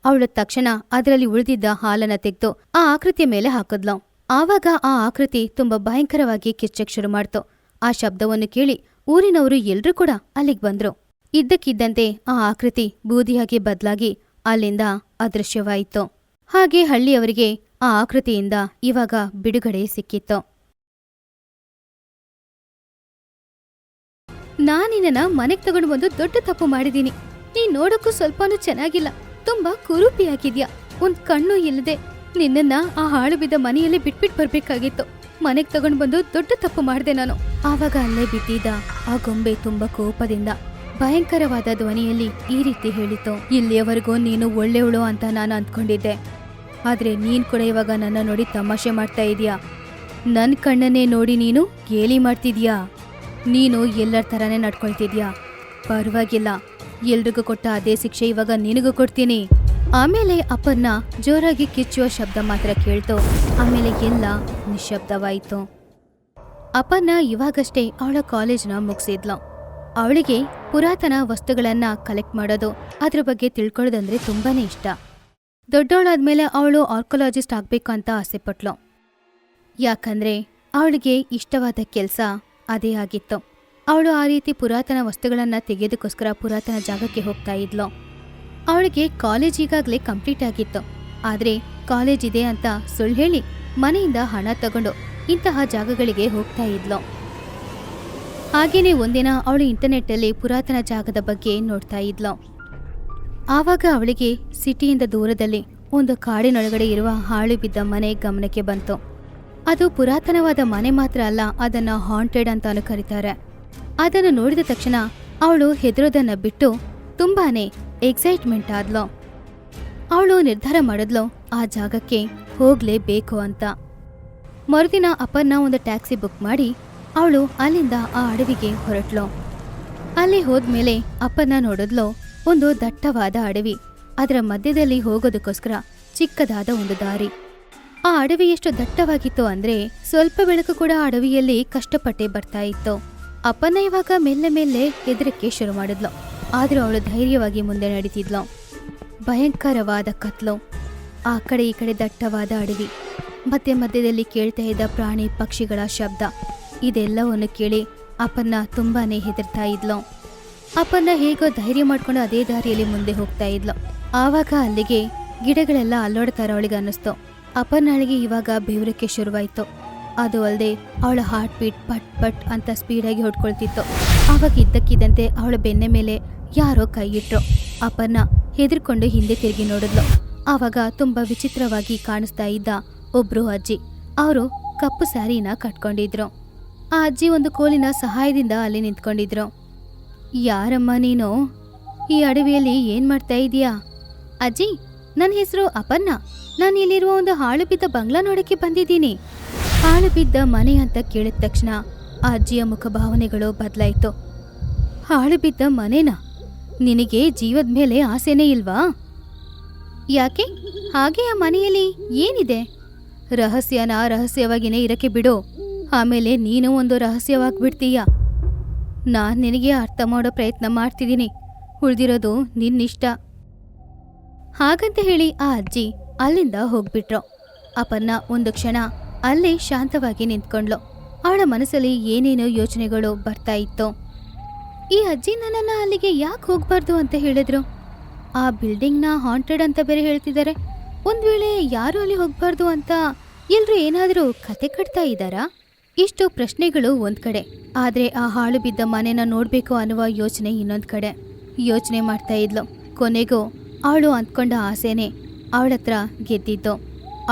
ಅವಳು ತಕ್ಷಣ ಅದರಲ್ಲಿ ಉಳಿದಿದ್ದ ಹಾಲನ್ನ ತೆಗೆದು ಆ ಆಕೃತಿಯ ಮೇಲೆ ಹಾಕಿದ್ಲು. ಆವಾಗ ಆ ಆಕೃತಿ ತುಂಬಾ ಭಯಂಕರವಾಗಿ ಕಿಚ್ಚಕ್ ಶುರು ಮಾಡ್ತು. ಆ ಶಬ್ದವನ್ನು ಕೇಳಿ ಊರಿನವರು ಎಲ್ರೂ ಕೂಡ ಅಲ್ಲಿಗೆ ಬಂದ್ರು. ಇದ್ದಕ್ಕಿದ್ದಂತೆ ಆ ಆಕೃತಿ ಬೂದಿಯಾಗಿ ಬದಲಾಗಿ ಅಲ್ಲಿಂದ ಅದೃಶ್ಯವಾಯಿತು. ಹಾಗೆ ಹಳ್ಳಿಯವರಿಗೆ ಆ ಆಕೃತಿಯಿಂದ ಇವಾಗ ಬಿಡುಗಡೆ ಸಿಕ್ಕಿತ್ತು. ನಾನಿನ್ನ ಮನೆಗ್ ತಗೊಂಡು ಬಂದು ದೊಡ್ಡ ತಪ್ಪು ಮಾಡಿದೀನಿ. ನೀ ನೋಡಕ್ಕೂ ಸ್ವಲ್ಪನೂ ಚೆನ್ನಾಗಿಲ್ಲ, ತುಂಬಾ ಕುರೂಪಿಯಾಗಿದ್ಯಾ. ಒಂದ್ ಕಣ್ಣು ಇಲ್ಲದೆ ನಿನ್ನನ್ನ ಆ ಹಾಳು ಬಿದ್ದ ಮನೆಯಲ್ಲಿ ಬಿಟ್ಬಿಟ್ ಬರ್ಬೇಕಾಗಿತ್ತು. ಮನೆಗ್ ತಗೊಂಡು ಬಂದು ದೊಡ್ಡ ತಪ್ಪು ಮಾಡಿದೆ ನಾನು. ಆವಾಗ ಅಲ್ಲೇ ಬಿದ್ದಿದ್ದ ಆ ಗೊಂಬೆ ತುಂಬಾ ಕೋಪದಿಂದ ಭಯಂಕರವಾದ ಧ್ವನಿಯಲ್ಲಿ ಈ ರೀತಿ ಹೇಳಿತು. ಇಲ್ಲಿಯವರೆಗೂ ನೀನು ಒಳ್ಳೆಯವಳು ಅಂತ ನಾನು ಅಂದ್ಕೊಂಡಿದ್ದೆ, ಆದ್ರೆ ನೀನ್ ಕೂಡ ಇವಾಗ ನನ್ನ ನೋಡಿ ತಮಾಷೆ ಮಾಡ್ತಾ ಇದೀಯಾ. ನನ್ ಕಣ್ಣನ್ನೇ ನೋಡಿ ನೀನು ಗೇಲಿ ಮಾಡ್ತಿದ್ಯಾ. ನೀನು ಎಲ್ಲರ ಥರನೇ ನಡ್ಕೊಳ್ತಿದ್ಯಾ. ಪರವಾಗಿಲ್ಲ, ಎಲ್ರಿಗೂ ಕೊಟ್ಟ ಅದೇ ಶಿಕ್ಷೆ ಇವಾಗ ನಿನಗೂ ಕೊಡ್ತೀನಿ. ಆಮೇಲೆ ಅಪ್ಪನ್ನ ಜೋರಾಗಿ ಕಿಚ್ಚುವ ಶಬ್ದ ಮಾತ್ರ ಕೇಳ್ತು. ಆಮೇಲೆ ಎಲ್ಲ ನಿಶ್ಶಬ್ದವಾಯಿತು. ಅಪ್ಪನ್ನ ಇವಾಗಷ್ಟೇ ಅವಳ ಕಾಲೇಜ್ನ ಮುಗಿಸಿದ್ಲು. ಅವಳಿಗೆ ಪುರಾತನ ವಸ್ತುಗಳನ್ನ ಕಲೆಕ್ಟ್ ಮಾಡೋದು, ಅದ್ರ ಬಗ್ಗೆ ತಿಳ್ಕೊಳ್ಳೋದಂದ್ರೆ ತುಂಬಾನೇ ಇಷ್ಟ. ದೊಡ್ಡವಳಾದ್ಮೇಲೆ ಅವಳು ಆರ್ಕೊಲಾಜಿಸ್ಟ್ ಆಗ್ಬೇಕು ಅಂತ ಆಸೆಪಟ್ಲು. ಯಾಕಂದ್ರೆ ಅವಳಿಗೆ ಇಷ್ಟವಾದ ಕೆಲಸ ಅದೇ ಆಗಿತ್ತು. ಅವಳು ಆ ರೀತಿ ಪುರಾತನ ವಸ್ತುಗಳನ್ನ ತೆಗೆಯೋದಕ್ಕೋಸ್ಕರ ಪುರಾತನ ಜಾಗಕ್ಕೆ ಹೋಗ್ತಾ ಇದ್ಲು. ಅವಳಿಗೆ ಕಾಲೇಜ್ ಈಗಾಗಲೇ ಕಂಪ್ಲೀಟ್ ಆಗಿತ್ತು. ಆದ್ರೆ ಕಾಲೇಜ್ ಇದೆ ಅಂತ ಸುಳ್ಳು ಹೇಳಿ ಮನೆಯಿಂದ ಹಣ ತಗೊಂಡು ಇಂತಹ ಜಾಗಗಳಿಗೆ ಹೋಗ್ತಾ ಇದ್ಲು. ಹಾಗೇನೆ ಒಂದಿನ ಅವಳು ಇಂಟರ್ನೆಟ್ಟಲ್ಲಿ ಪುರಾತನ ಜಾಗದ ಬಗ್ಗೆ ನೋಡ್ತಾ ಇದ್ಲು. ಆವಾಗ ಅವಳಿಗೆ ಸಿಟಿಯಿಂದ ದೂರದಲ್ಲಿ ಒಂದು ಕಾಡಿನೊಳಗಡೆ ಇರುವ ಹಾಳು ಬಿದ್ದ ಮನೆ ಗಮನಕ್ಕೆ ಬಂತು. ಅದು ಪುರಾತನವಾದ ಮನೆ ಮಾತ್ರ ಅಲ್ಲ, ಅದನ್ನ ಹಾಂಟೆಡ್ ಅಂತಾನು ಕರೀತಾರೆ. ಅದನ್ನು ನೋಡಿದ ತಕ್ಷಣ ಅವಳು ಹೆದರೋದನ್ನ ಬಿಟ್ಟು ತುಂಬಾನೇ ಎಕ್ಸೈಟ್ಮೆಂಟ್ ಆದ್ಲು. ಅವಳು ನಿರ್ಧಾರ ಮಾಡಿದ್ಲು ಆ ಜಾಗಕ್ಕೆ ಹೋಗ್ಲೇಬೇಕು ಅಂತ. ಮರುದಿನ ಅಪರ್ಣ ಒಂದು ಟ್ಯಾಕ್ಸಿ ಬುಕ್ ಮಾಡಿ ಅವಳು ಅಲ್ಲಿಂದ ಆ ಅಡವಿಗೆ ಹೊರಟ್ಲು. ಅಲ್ಲಿ ಹೋದ್ಮೇಲೆ ಅಪರ್ಣ ನೋಡಿದ್ಲು ಒಂದು ದಟ್ಟವಾದ ಅಡವಿ. ಅದರ ಮಧ್ಯದಲ್ಲಿ ಹೋಗೋದಕ್ಕೋಸ್ಕರ ಚಿಕ್ಕದಾದ ಒಂದು ದಾರಿ. ಆ ಅಡವಿ ಎಷ್ಟು ದಟ್ಟವಾಗಿತ್ತು ಅಂದ್ರೆ ಸ್ವಲ್ಪ ಬೆಳಕು ಕೂಡ ಆ ಅಡವಿಯಲ್ಲಿ ಕಷ್ಟಪಟ್ಟೆ ಬರ್ತಾ ಇತ್ತು. ಅಪರ್ಣ ಇವಾಗ ಮೆಲ್ಲೆ ಮೆಲ್ಲೆ ಹೆದರಕ್ಕೆ ಶುರು ಮಾಡಿದ್ಲು. ಆದ್ರೂ ಅವಳು ಧೈರ್ಯವಾಗಿ ಮುಂದೆ ನಡೀತಿದ್ಲು. ಭಯಂಕರವಾದ ಕತ್ಲು, ಆ ಕಡೆ ಈ ಕಡೆ ದಟ್ಟವಾದ ಅಡವಿ, ಮಧ್ಯದಲ್ಲಿ ಕೇಳ್ತಾ ಇದ್ದ ಪ್ರಾಣಿ ಪಕ್ಷಿಗಳ ಶಬ್ದ. ಇದೆಲ್ಲವನ್ನು ಕೇಳಿ ಅಪರ್ಣ ತುಂಬಾನೇ ಹೆದರ್ತಾ ಇದ್ಲು. ಅಪರ್ಣ ಹೇಗೋ ಧೈರ್ಯ ಮಾಡ್ಕೊಂಡು ಅದೇ ದಾರಿಯಲ್ಲಿ ಮುಂದೆ ಹೋಗ್ತಾ ಇದ್ಲು. ಆವಾಗ ಅಲ್ಲಿಗೆ ಗಿಡಗಳೆಲ್ಲ ಅಲ್ಲೋಡ್ತಾರ ಅವಳಿಗೆ ಅನ್ನಿಸ್ತು. ಅಪರ್ಣಳಿಗೆ ಇವಾಗ ಬೆವರಕ್ಕೆ ಶುರುವಾಯ್ತು. ಅದು ಅಲ್ಲದೆ ಅವಳ ಹಾರ್ಟ್ ಬೀಟ್ ಪಟ್ ಪಟ್ ಅಂತ ಸ್ಪೀಡಾಗಿ ಹೊಡ್ಕೊಳ್ತಿತ್ತು. ಆವಾಗ ಇದ್ದಕ್ಕಿದ್ದಂತೆ ಅವಳ ಬೆನ್ನೆ ಮೇಲೆ ಯಾರೋ ಕೈ ಇಟ್ರು. ಅಪರ್ಣ ಹೆದರ್ಕೊಂಡು ಹಿಂದೆ ತಿರುಗಿ ನೋಡಿದ್ಲು. ಆವಾಗ ತುಂಬಾ ವಿಚಿತ್ರವಾಗಿ ಕಾಣಿಸ್ತಾ ಇದ್ದ ಒಬ್ರು ಅಜ್ಜಿ. ಅವರು ಕಪ್ಪು ಸ್ಯಾರಿನ ಕಟ್ಕೊಂಡಿದ್ರು. ಆ ಅಜ್ಜಿ ಒಂದು ಕೋಲಿನ ಸಹಾಯದಿಂದ ಅಲ್ಲಿ ನಿಂತ್ಕೊಂಡಿದ್ರು. ಯಾರಮ್ಮ ನೀನು? ಈ ಅಡವಿಯಲ್ಲಿ ಏನ್ ಮಾಡ್ತಾ ಇದೀಯಾ? ಅಜ್ಜಿ, ನನ್ನ ಹೆಸರು ಅಪರ್ಣ. ನಾನು ಇಲ್ಲಿರುವ ಒಂದು ಹಾಳು ಬಿದ್ದ ಬಂಗ್ಲಾ ನೋಡಕ್ಕೆ ಬಂದಿದ್ದೀನಿ. ಹಾಳು ಬಿದ್ದ ಮನೆ ಅಂತ ಕೇಳಿದ ತಕ್ಷಣ ಆ ಅಜ್ಜಿಯ ಮುಖಭಾವನೆಗಳು ಬದಲಾಯಿತು. ಹಾಳು ಬಿದ್ದ ಮನೆನಾ? ನಿನಗೆ ಜೀವದ ಮೇಲೆ ಆಸೆನೇ ಇಲ್ವಾ? ಯಾಕೆ? ಹಾಗೆ ಆ ಮನೆಯಲ್ಲಿ ಏನಿದೆ? ರಹಸ್ಯನ ರಹಸ್ಯವಾಗಿನೇ ಇರಕ್ಕೆ ಬಿಡು, ಆಮೇಲೆ ನೀನು ಒಂದು ರಹಸ್ಯವಾಗ್ಬಿಡ್ತೀಯ. ನಾನು ನಿನಗೆ ಅರ್ಥ ಮಾಡೋ ಪ್ರಯತ್ನ ಮಾಡ್ತಿದ್ದೀನಿ, ಉಳಿದಿರೋದು ನಿನ್ನಿಷ್ಟ. ಹಾಗಂತ ಹೇಳಿ ಆ ಅಜ್ಜಿ ಅಲ್ಲಿಂದ ಹೋಗ್ಬಿಟ್ರು. ಅಪರ್ಣ ಒಂದು ಕ್ಷಣ ಅಲ್ಲೇ ಶಾಂತವಾಗಿ ನಿಂತ್ಕೊಂಡ್ಲು. ಅವಳ ಮನಸ್ಸಲ್ಲಿ ಏನೇನೋ ಯೋಚನೆಗಳು ಬರ್ತಾ ಇತ್ತು. ಈ ಅಜ್ಜಿ ನನ್ನನ್ನ ಅಲ್ಲಿಗೆ ಯಾಕೆ ಹೋಗ್ಬಾರ್ದು ಅಂತ ಹೇಳಿದ್ರು? ಆ ಬಿಲ್ಡಿಂಗ್ನ ಹಾಂಟೆಡ್ ಅಂತ ಬೇರೆ ಹೇಳ್ತಿದ್ದಾರೆ. ಒಂದ್ ವೇಳೆ ಯಾರು ಅಲ್ಲಿ ಹೋಗ್ಬಾರ್ದು ಅಂತ ಎಲ್ರು ಏನಾದರೂ ಕತೆ ಕಟ್ತಾ ಇದ್ದಾರಾ? ಇಷ್ಟು ಪ್ರಶ್ನೆಗಳು ಒಂದ್ ಕಡೆ, ಆದ್ರೆ ಆ ಹಾಳು ಬಿದ್ದ ಮನೆನ ನೋಡ್ಬೇಕು ಅನ್ನುವ ಯೋಚನೆ ಇನ್ನೊಂದ್ ಕಡೆ. ಯೋಚನೆ ಮಾಡ್ತಾ ಇದ್ಲು. ಕೊನೆಗೂ ಅವಳು ಅಂದ್ಕೊಂಡ ಆಸೆನೆ ಅವಳತ್ರ ಗೆದ್ದಿದ್ದು.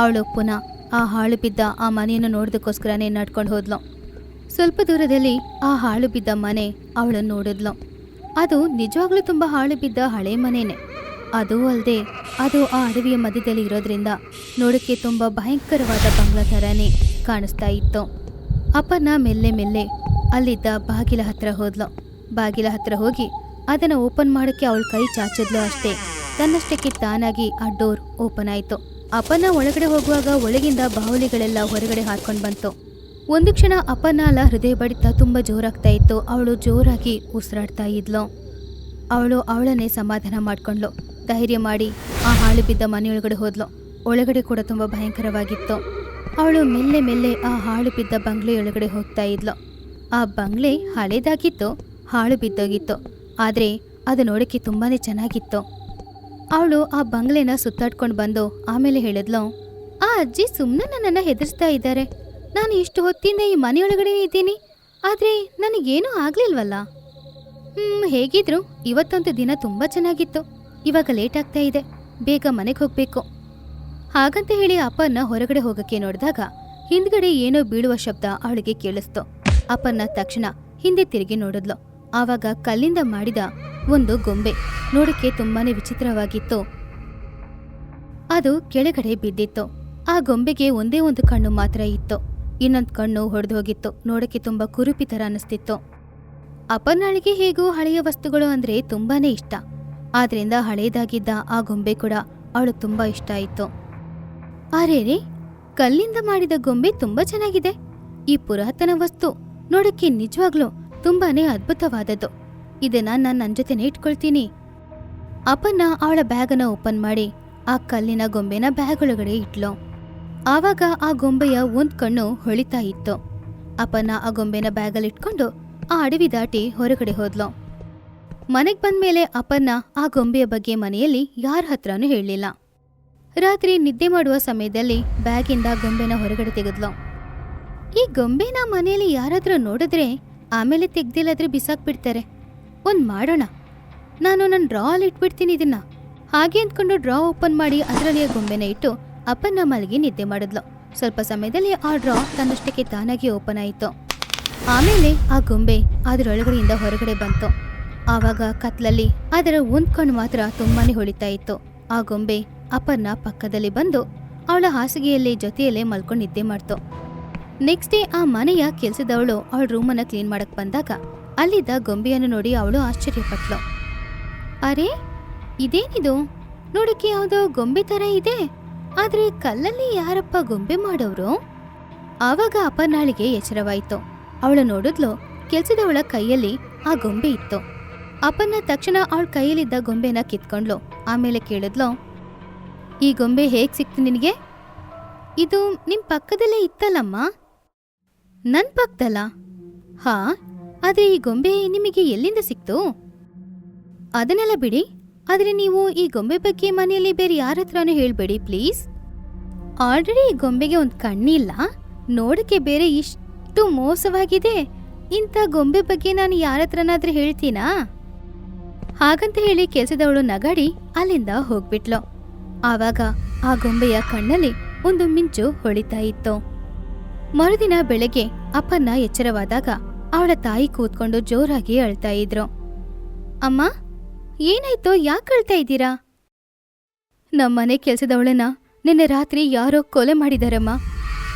ಅವಳು ಪುನಃ ಆ ಹಾಳು ಬಿದ್ದ ಆ ಮನೆಯನ್ನು ನೋಡೋದಕ್ಕೋಸ್ಕರನೇ ನಡ್ಕೊಂಡು ಹೋದ್ಲು. ಸ್ವಲ್ಪ ದೂರದಲ್ಲಿ ಆ ಹಾಳು ಬಿದ್ದ ಮನೆ ಅವಳನ್ನು ನೋಡಿದ್ಲು. ಅದು ನಿಜವಾಗ್ಲೂ ತುಂಬಾ ಹಾಳು ಬಿದ್ದ ಹಳೆ ಮನೆನೇ. ಅದೂ ಅಲ್ಲದೆ ಅದು ಆ ಅಡವಿಯ ಮಧ್ಯದಲ್ಲಿ ಇರೋದ್ರಿಂದ ನೋಡಕ್ಕೆ ತುಂಬಾ ಭಯಂಕರವಾದ ಬಂಗ್ಲಾ ಥರನೇ ಕಾಣಿಸ್ತಾ ಇತ್ತು. ಅಪರ್ಣ ಮೆಲ್ಲೆ ಮೆಲ್ಲೆ ಅಲ್ಲಿದ್ದ ಬಾಗಿಲ ಹತ್ರ ಹೋದ್ಲು. ಬಾಗಿಲ ಹತ್ರ ಹೋಗಿ ಅದನ್ನು ಓಪನ್ ಮಾಡೋಕ್ಕೆ ಅವಳ ಕೈ ಚಾಚಿದ್ಲು. ಅಷ್ಟೇ, ತನ್ನಷ್ಟಕ್ಕೆ ತಾನಾಗಿ ಆ ಡೋರ್ ಓಪನ್ ಆಯಿತು. ಅಪರ್ಣ ಒಳಗಡೆ ಹೋಗುವಾಗ ಒಳಗಿಂದ ಬಾಹುಲಿಗಳೆಲ್ಲ ಹೊರಗಡೆ ಹಾರ್ಕೊಂಡು ಬಂತು. ಒಂದು ಕ್ಷಣ ಅಪರ್ಣಳ ಹೃದಯ ಬಡಿತ ತುಂಬಾ ಜೋರಾಗ್ತಾ ಇತ್ತು. ಅವಳು ಜೋರಾಗಿ ಉಸಿರಾಡ್ತಾ ಇದ್ಲು. ಅವಳು ಅವಳನ್ನೇ ಸಮಾಧಾನ ಮಾಡ್ಕೊಂಡ್ಲು. ಧೈರ್ಯ ಮಾಡಿ ಆ ಹಾಳು ಬಿದ್ದ ಮನೆಯೊಳಗಡೆ ಹೋದ್ಲು. ಒಳಗಡೆ ಕೂಡ ತುಂಬಾ ಭಯಂಕರವಾಗಿತ್ತು. ಅವಳು ಮೆಲ್ಲೆ ಮೆಲ್ಲೆ ಆ ಹಾಳು ಬಿದ್ದ ಬಂಗ್ಲೆಯೊಳಗಡೆ ಹೋಗ್ತಾ ಇದ್ಲು. ಆ ಬಂಗ್ಲೆ ಹಳೇದಾಗಿತ್ತು, ಹಾಳು ಬಿದ್ದೋಗಿತ್ತು, ಆದ್ರೆ ಅದು ನೋಡಕ್ಕೆ ತುಂಬಾನೇ ಚೆನ್ನಾಗಿತ್ತು. ಅವಳು ಆ ಬಂಗ್ಲೆನ ಸುತ್ತಾಡ್ಕೊಂಡು ಬಂದು ಆಮೇಲೆ ಹೇಳಿದ್ಲು, ಆ ಅಜ್ಜಿ ಸುಮ್ಮನೆ ನನ್ನನ್ನು ಹೆದರ್ಸ್ತಾ ಇದ್ದಾರೆ. ನಾನು ಇಷ್ಟು ಹೊತ್ತಿಂದ ಈ ಮನೆಯೊಳಗಡೆ ಇದ್ದೀನಿ, ಆದ್ರೆ ನನಗೇನೂ ಆಗ್ಲಿಲ್ವಲ್ಲ. ಹೇಗಿದ್ರು ಇವತ್ತಂತೂ ದಿನ ತುಂಬಾ ಚೆನ್ನಾಗಿತ್ತು. ಇವಾಗ ಲೇಟ್ ಆಗ್ತಾ ಇದೆ, ಬೇಗ ಮನೆಗೆ ಹೋಗ್ಬೇಕು. ಹಾಗಂತ ಹೇಳಿ ಅಪ್ಪನ್ನ ಹೊರಗಡೆ ಹೋಗಕ್ಕೆ ನೋಡಿದಾಗ ಹಿಂದ್ಗಡೆ ಏನೋ ಬೀಳುವ ಶಬ್ದ ಅವಳಿಗೆ ಕೇಳಿಸ್ತು. ಅಪ್ಪನ್ನ ತಕ್ಷಣ ಹಿಂದೆ ತಿರುಗಿ ನೋಡಿದ್ಲು. ಆವಾಗ ಕಲ್ಲಿಂದ ಮಾಡಿದ ಒಂದು ಗೊಂಬೆ ನೋಡಕ್ಕೆ ತುಂಬಾನೇ ವಿಚಿತ್ರವಾಗಿತ್ತು. ಅದು ಕೆಳಗಡೆ ಬಿದ್ದಿತ್ತು. ಆ ಗೊಂಬೆಗೆ ಒಂದೇ ಒಂದು ಕಣ್ಣು ಮಾತ್ರ ಇತ್ತು, ಇನ್ನೊಂದು ಕಣ್ಣು ಹೊಡೆದು ಹೋಗಿತ್ತು. ನೋಡಕ್ಕೆ ತುಂಬಾ ಕುರುಪಿ ತರ ಅನಿಸ್ತಿತ್ತು. ಅಪರ್ಣಳಿಗೆ ಹೇಗೂ ಹಳೆಯ ವಸ್ತುಗಳು ಅಂದ್ರೆ ತುಂಬಾನೇ ಇಷ್ಟ. ಆದ್ರಿಂದ ಹಳೇದಾಗಿದ್ದ ಆ ಗೊಂಬೆ ಕೂಡ ಅವಳು ತುಂಬಾ ಇಷ್ಟ ಆಯಿತು. ಅರೇರೆ, ಕಲ್ಲಿಂದ ಮಾಡಿದ ಗೊಂಬೆ ತುಂಬಾ ಚೆನ್ನಾಗಿದೆ. ಈ ಪುರಾತನ ವಸ್ತು ನೋಡಕ್ಕೆ ನಿಜವಾಗ್ಲೂ ತುಂಬಾನೇ ಅದ್ಭುತವಾದದ್ದು. ಇದನ್ನ ನಾನು ನನ್ನ ಜೊತೆನೇ ಇಟ್ಕೊಳ್ತೀನಿ. ಅಪರ್ಣ ಅವಳ ಬ್ಯಾಗನ್ನ ಓಪನ್ ಮಾಡಿ ಆ ಕಲ್ಲಿನ ಗೊಂಬೆನ ಬ್ಯಾಗ್ ಒಳಗಡೆ ಇಟ್ಲು. ಆವಾಗ ಆ ಗೊಂಬೆಯ ಒಂದ್ ಕಣ್ಣು ಹೊಳಿತಾ ಇತ್ತು. ಅಪರ್ಣ ಆ ಗೊಂಬೆನ ಬ್ಯಾಗಲ್ಲಿ ಇಟ್ಕೊಂಡು ಆ ಅಡವಿ ದಾಟಿ ಹೊರಗಡೆ ಹೋದ್ಲು. ಮನೆಗ್ ಬಂದ್ಮೇಲೆ ಅಪರ್ಣ ಆ ಗೊಂಬೆಯ ಬಗ್ಗೆ ಮನೆಯಲ್ಲಿ ಯಾರ ಹತ್ರನೂ ಹೇಳಲಿಲ್ಲ. ರಾತ್ರಿ ನಿದ್ದೆ ಮಾಡುವ ಸಮಯದಲ್ಲಿ ಬ್ಯಾಗಿಂದ ಗೊಂಬೆನ ಹೊರಗಡೆ ತೆಗೆದ್ಲು. ಈ ಗೊಂಬೆನ ಮನೆಯಲ್ಲಿ ಯಾರಾದ್ರೂ ನೋಡಿದ್ರೆ ಆಮೇಲೆ ತೆಗ್ದಿಲ್ಲಾದ್ರೆ ಬಿಸಾಕ್ಬಿಡ್ತಾರೆ. ಒಂದ್ ಮಾಡೋಣ, ನಾನು ನನ್ನ ಡ್ರಾ ಅಲ್ಲಿ ಇಟ್ಬಿಡ್ತೀನಿ ಇದನ್ನ. ಹಾಗೆ ಅಂದ್ಕೊಂಡು ಡ್ರಾ ಓಪನ್ ಮಾಡಿ ಅದರಲ್ಲಿ ಆ ಗೊಂಬೆನ ಇಟ್ಟು ಅಪರ್ಣ ಮಲಗಿ ನಿದ್ದೆ ಮಾಡಿದ್ಲು. ಸ್ವಲ್ಪ ಸಮಯದಲ್ಲಿ ಆ ಡ್ರಾ ತನ್ನಷ್ಟಕ್ಕೆ ತಾನಾಗಿ ಓಪನ್ ಆಯಿತು. ಆಮೇಲೆ ಆ ಗೊಂಬೆ ಅದರೊಳಗಡೆಯಿಂದ ಹೊರಗಡೆ ಬಂತು. ಆವಾಗ ಕತ್ಲಲ್ಲಿ ಅದರ ಒಂದ್ ಕಣ್ಣು ಮಾತ್ರ ತುಂಬಾನೇ ಹೊಳಿತಾ ಇತ್ತು. ಆ ಗೊಂಬೆ ಅಪರ್ಣ ಪಕ್ಕದಲ್ಲಿ ಬಂದು ಅವಳ ಹಾಸಿಗೆಯಲ್ಲಿ ಜೊತೆಯಲ್ಲೇ ಮಲ್ಕೊಂಡು ನಿದ್ದೆ ಮಾಡ್ತು. ನೆಕ್ಸ್ಟ್ ಡೇ ಆ ಮನೆಯ ಕೆಲ್ಸದವಳು ಅವಳ ರೂಮನ್ನ ಕ್ಲೀನ್ ಮಾಡಕ್ ಬಂದಾಗ ಅಲ್ಲಿದ್ದ ಗೊಂಬೆಯನ್ನು ನೋಡಿ ಅವಳು ಆಶ್ಚರ್ಯಪಟ್ಲು. ಅರೆ, ಇದೇನಿದು? ನೋಡಕ್ಕೆ ಯಾವುದೋ ಗೊಂಬೆ ತರ ಇದೆ, ಆದ್ರೆ ಕಲ್ಲಲ್ಲಿ ಯಾರಪ್ಪ ಗೊಂಬೆ ಮಾಡೋರು? ಆವಾಗ ಅಪರ್ಣಾಳಿಗೆ ಎಚ್ಚರವಾಯಿತು. ಅವಳು ನೋಡಿದ್ಲು, ಕೆಲ್ಸದವಳ ಕೈಯಲ್ಲಿ ಆ ಗೊಂಬೆ ಇತ್ತು. ಅಪರ್ಣ ತಕ್ಷಣ ಅವಳ ಕೈಯಲ್ಲಿದ್ದ ಗೊಂಬೆನ ಕಿತ್ಕೊಂಡ್ಲು. ಆಮೇಲೆ ಕೇಳಿದ್ಲು, ಈ ಗೊಂಬೆ ಹೇಗ್ ಸಿಕ್ತು ನಿನಗೆ? ಇದು ನಿಮ್ ಪಕ್ಕದಲ್ಲೇ ಇತ್ತಲ್ಲಮ್ಮ. ನನ್ ಪಕ್ಕದಲ್ಲ? ಹಾ, ಆದ್ರೆ ಈ ಗೊಂಬೆ ನಿಮಗೆ ಎಲ್ಲಿಂದ ಸಿಕ್ತು? ಅದನ್ನೆಲ್ಲ ಬಿಡಿ, ಆದ್ರೆ ನೀವು ಈ ಗೊಂಬೆ ಬಗ್ಗೆ ಮನೆಯಲ್ಲಿ ಬೇರೆ ಯಾರ ಹತ್ರನೂ ಹೇಳ್ಬೇಡಿ ಪ್ಲೀಸ್. ಆಲ್ರೆಡಿ ಈ ಗೊಂಬೆಗೆ ಒಂದು ಕಣ್ಣಿಲ್ಲ, ನೋಡಕ್ಕೆ ಬೇರೆ ಇಷ್ಟು ಮೋಸವಾಗಿದೆ. ಇಂಥ ಗೊಂಬೆ ಬಗ್ಗೆ ನಾನು ಯಾರ ಹತ್ರನಾದ್ರೂ ಹೇಳ್ತೀನಾ? ಹಾಗಂತ ಹೇಳಿ ಕೆಲ್ಸದವಳು ನಗಾಡಿ ಅಲ್ಲಿಂದ ಹೋಗ್ಬಿಟ್ಲು. ಆವಾಗ ಆ ಗೊಂಬೆಯ ಕಣ್ಣಲ್ಲಿ ಒಂದು ಮಿಂಚು ಹೊಳಿತಾ ಇತ್ತು. ಮರುದಿನ ಬೆಳಗ್ಗೆ ಅಪ್ಪನ್ನ ಎಚ್ಚರವಾದಾಗ ಅವಳ ತಾಯಿ ಕೂತ್ಕೊಂಡು ಜೋರಾಗಿ ಅಳ್ತಾ ಇದ್ರು. ಅಮ್ಮ, ಏನಾಯ್ತೋ? ಯಾಕೆ ಅಳ್ತಾ ಇದ್ದೀರಾ? ನಮ್ಮನೆ ಕೆಲ್ಸದವಳನ್ನ ನಿನ್ನೆ ರಾತ್ರಿ ಯಾರೋ ಕೊಲೆ ಮಾಡಿದಾರಮ್ಮ.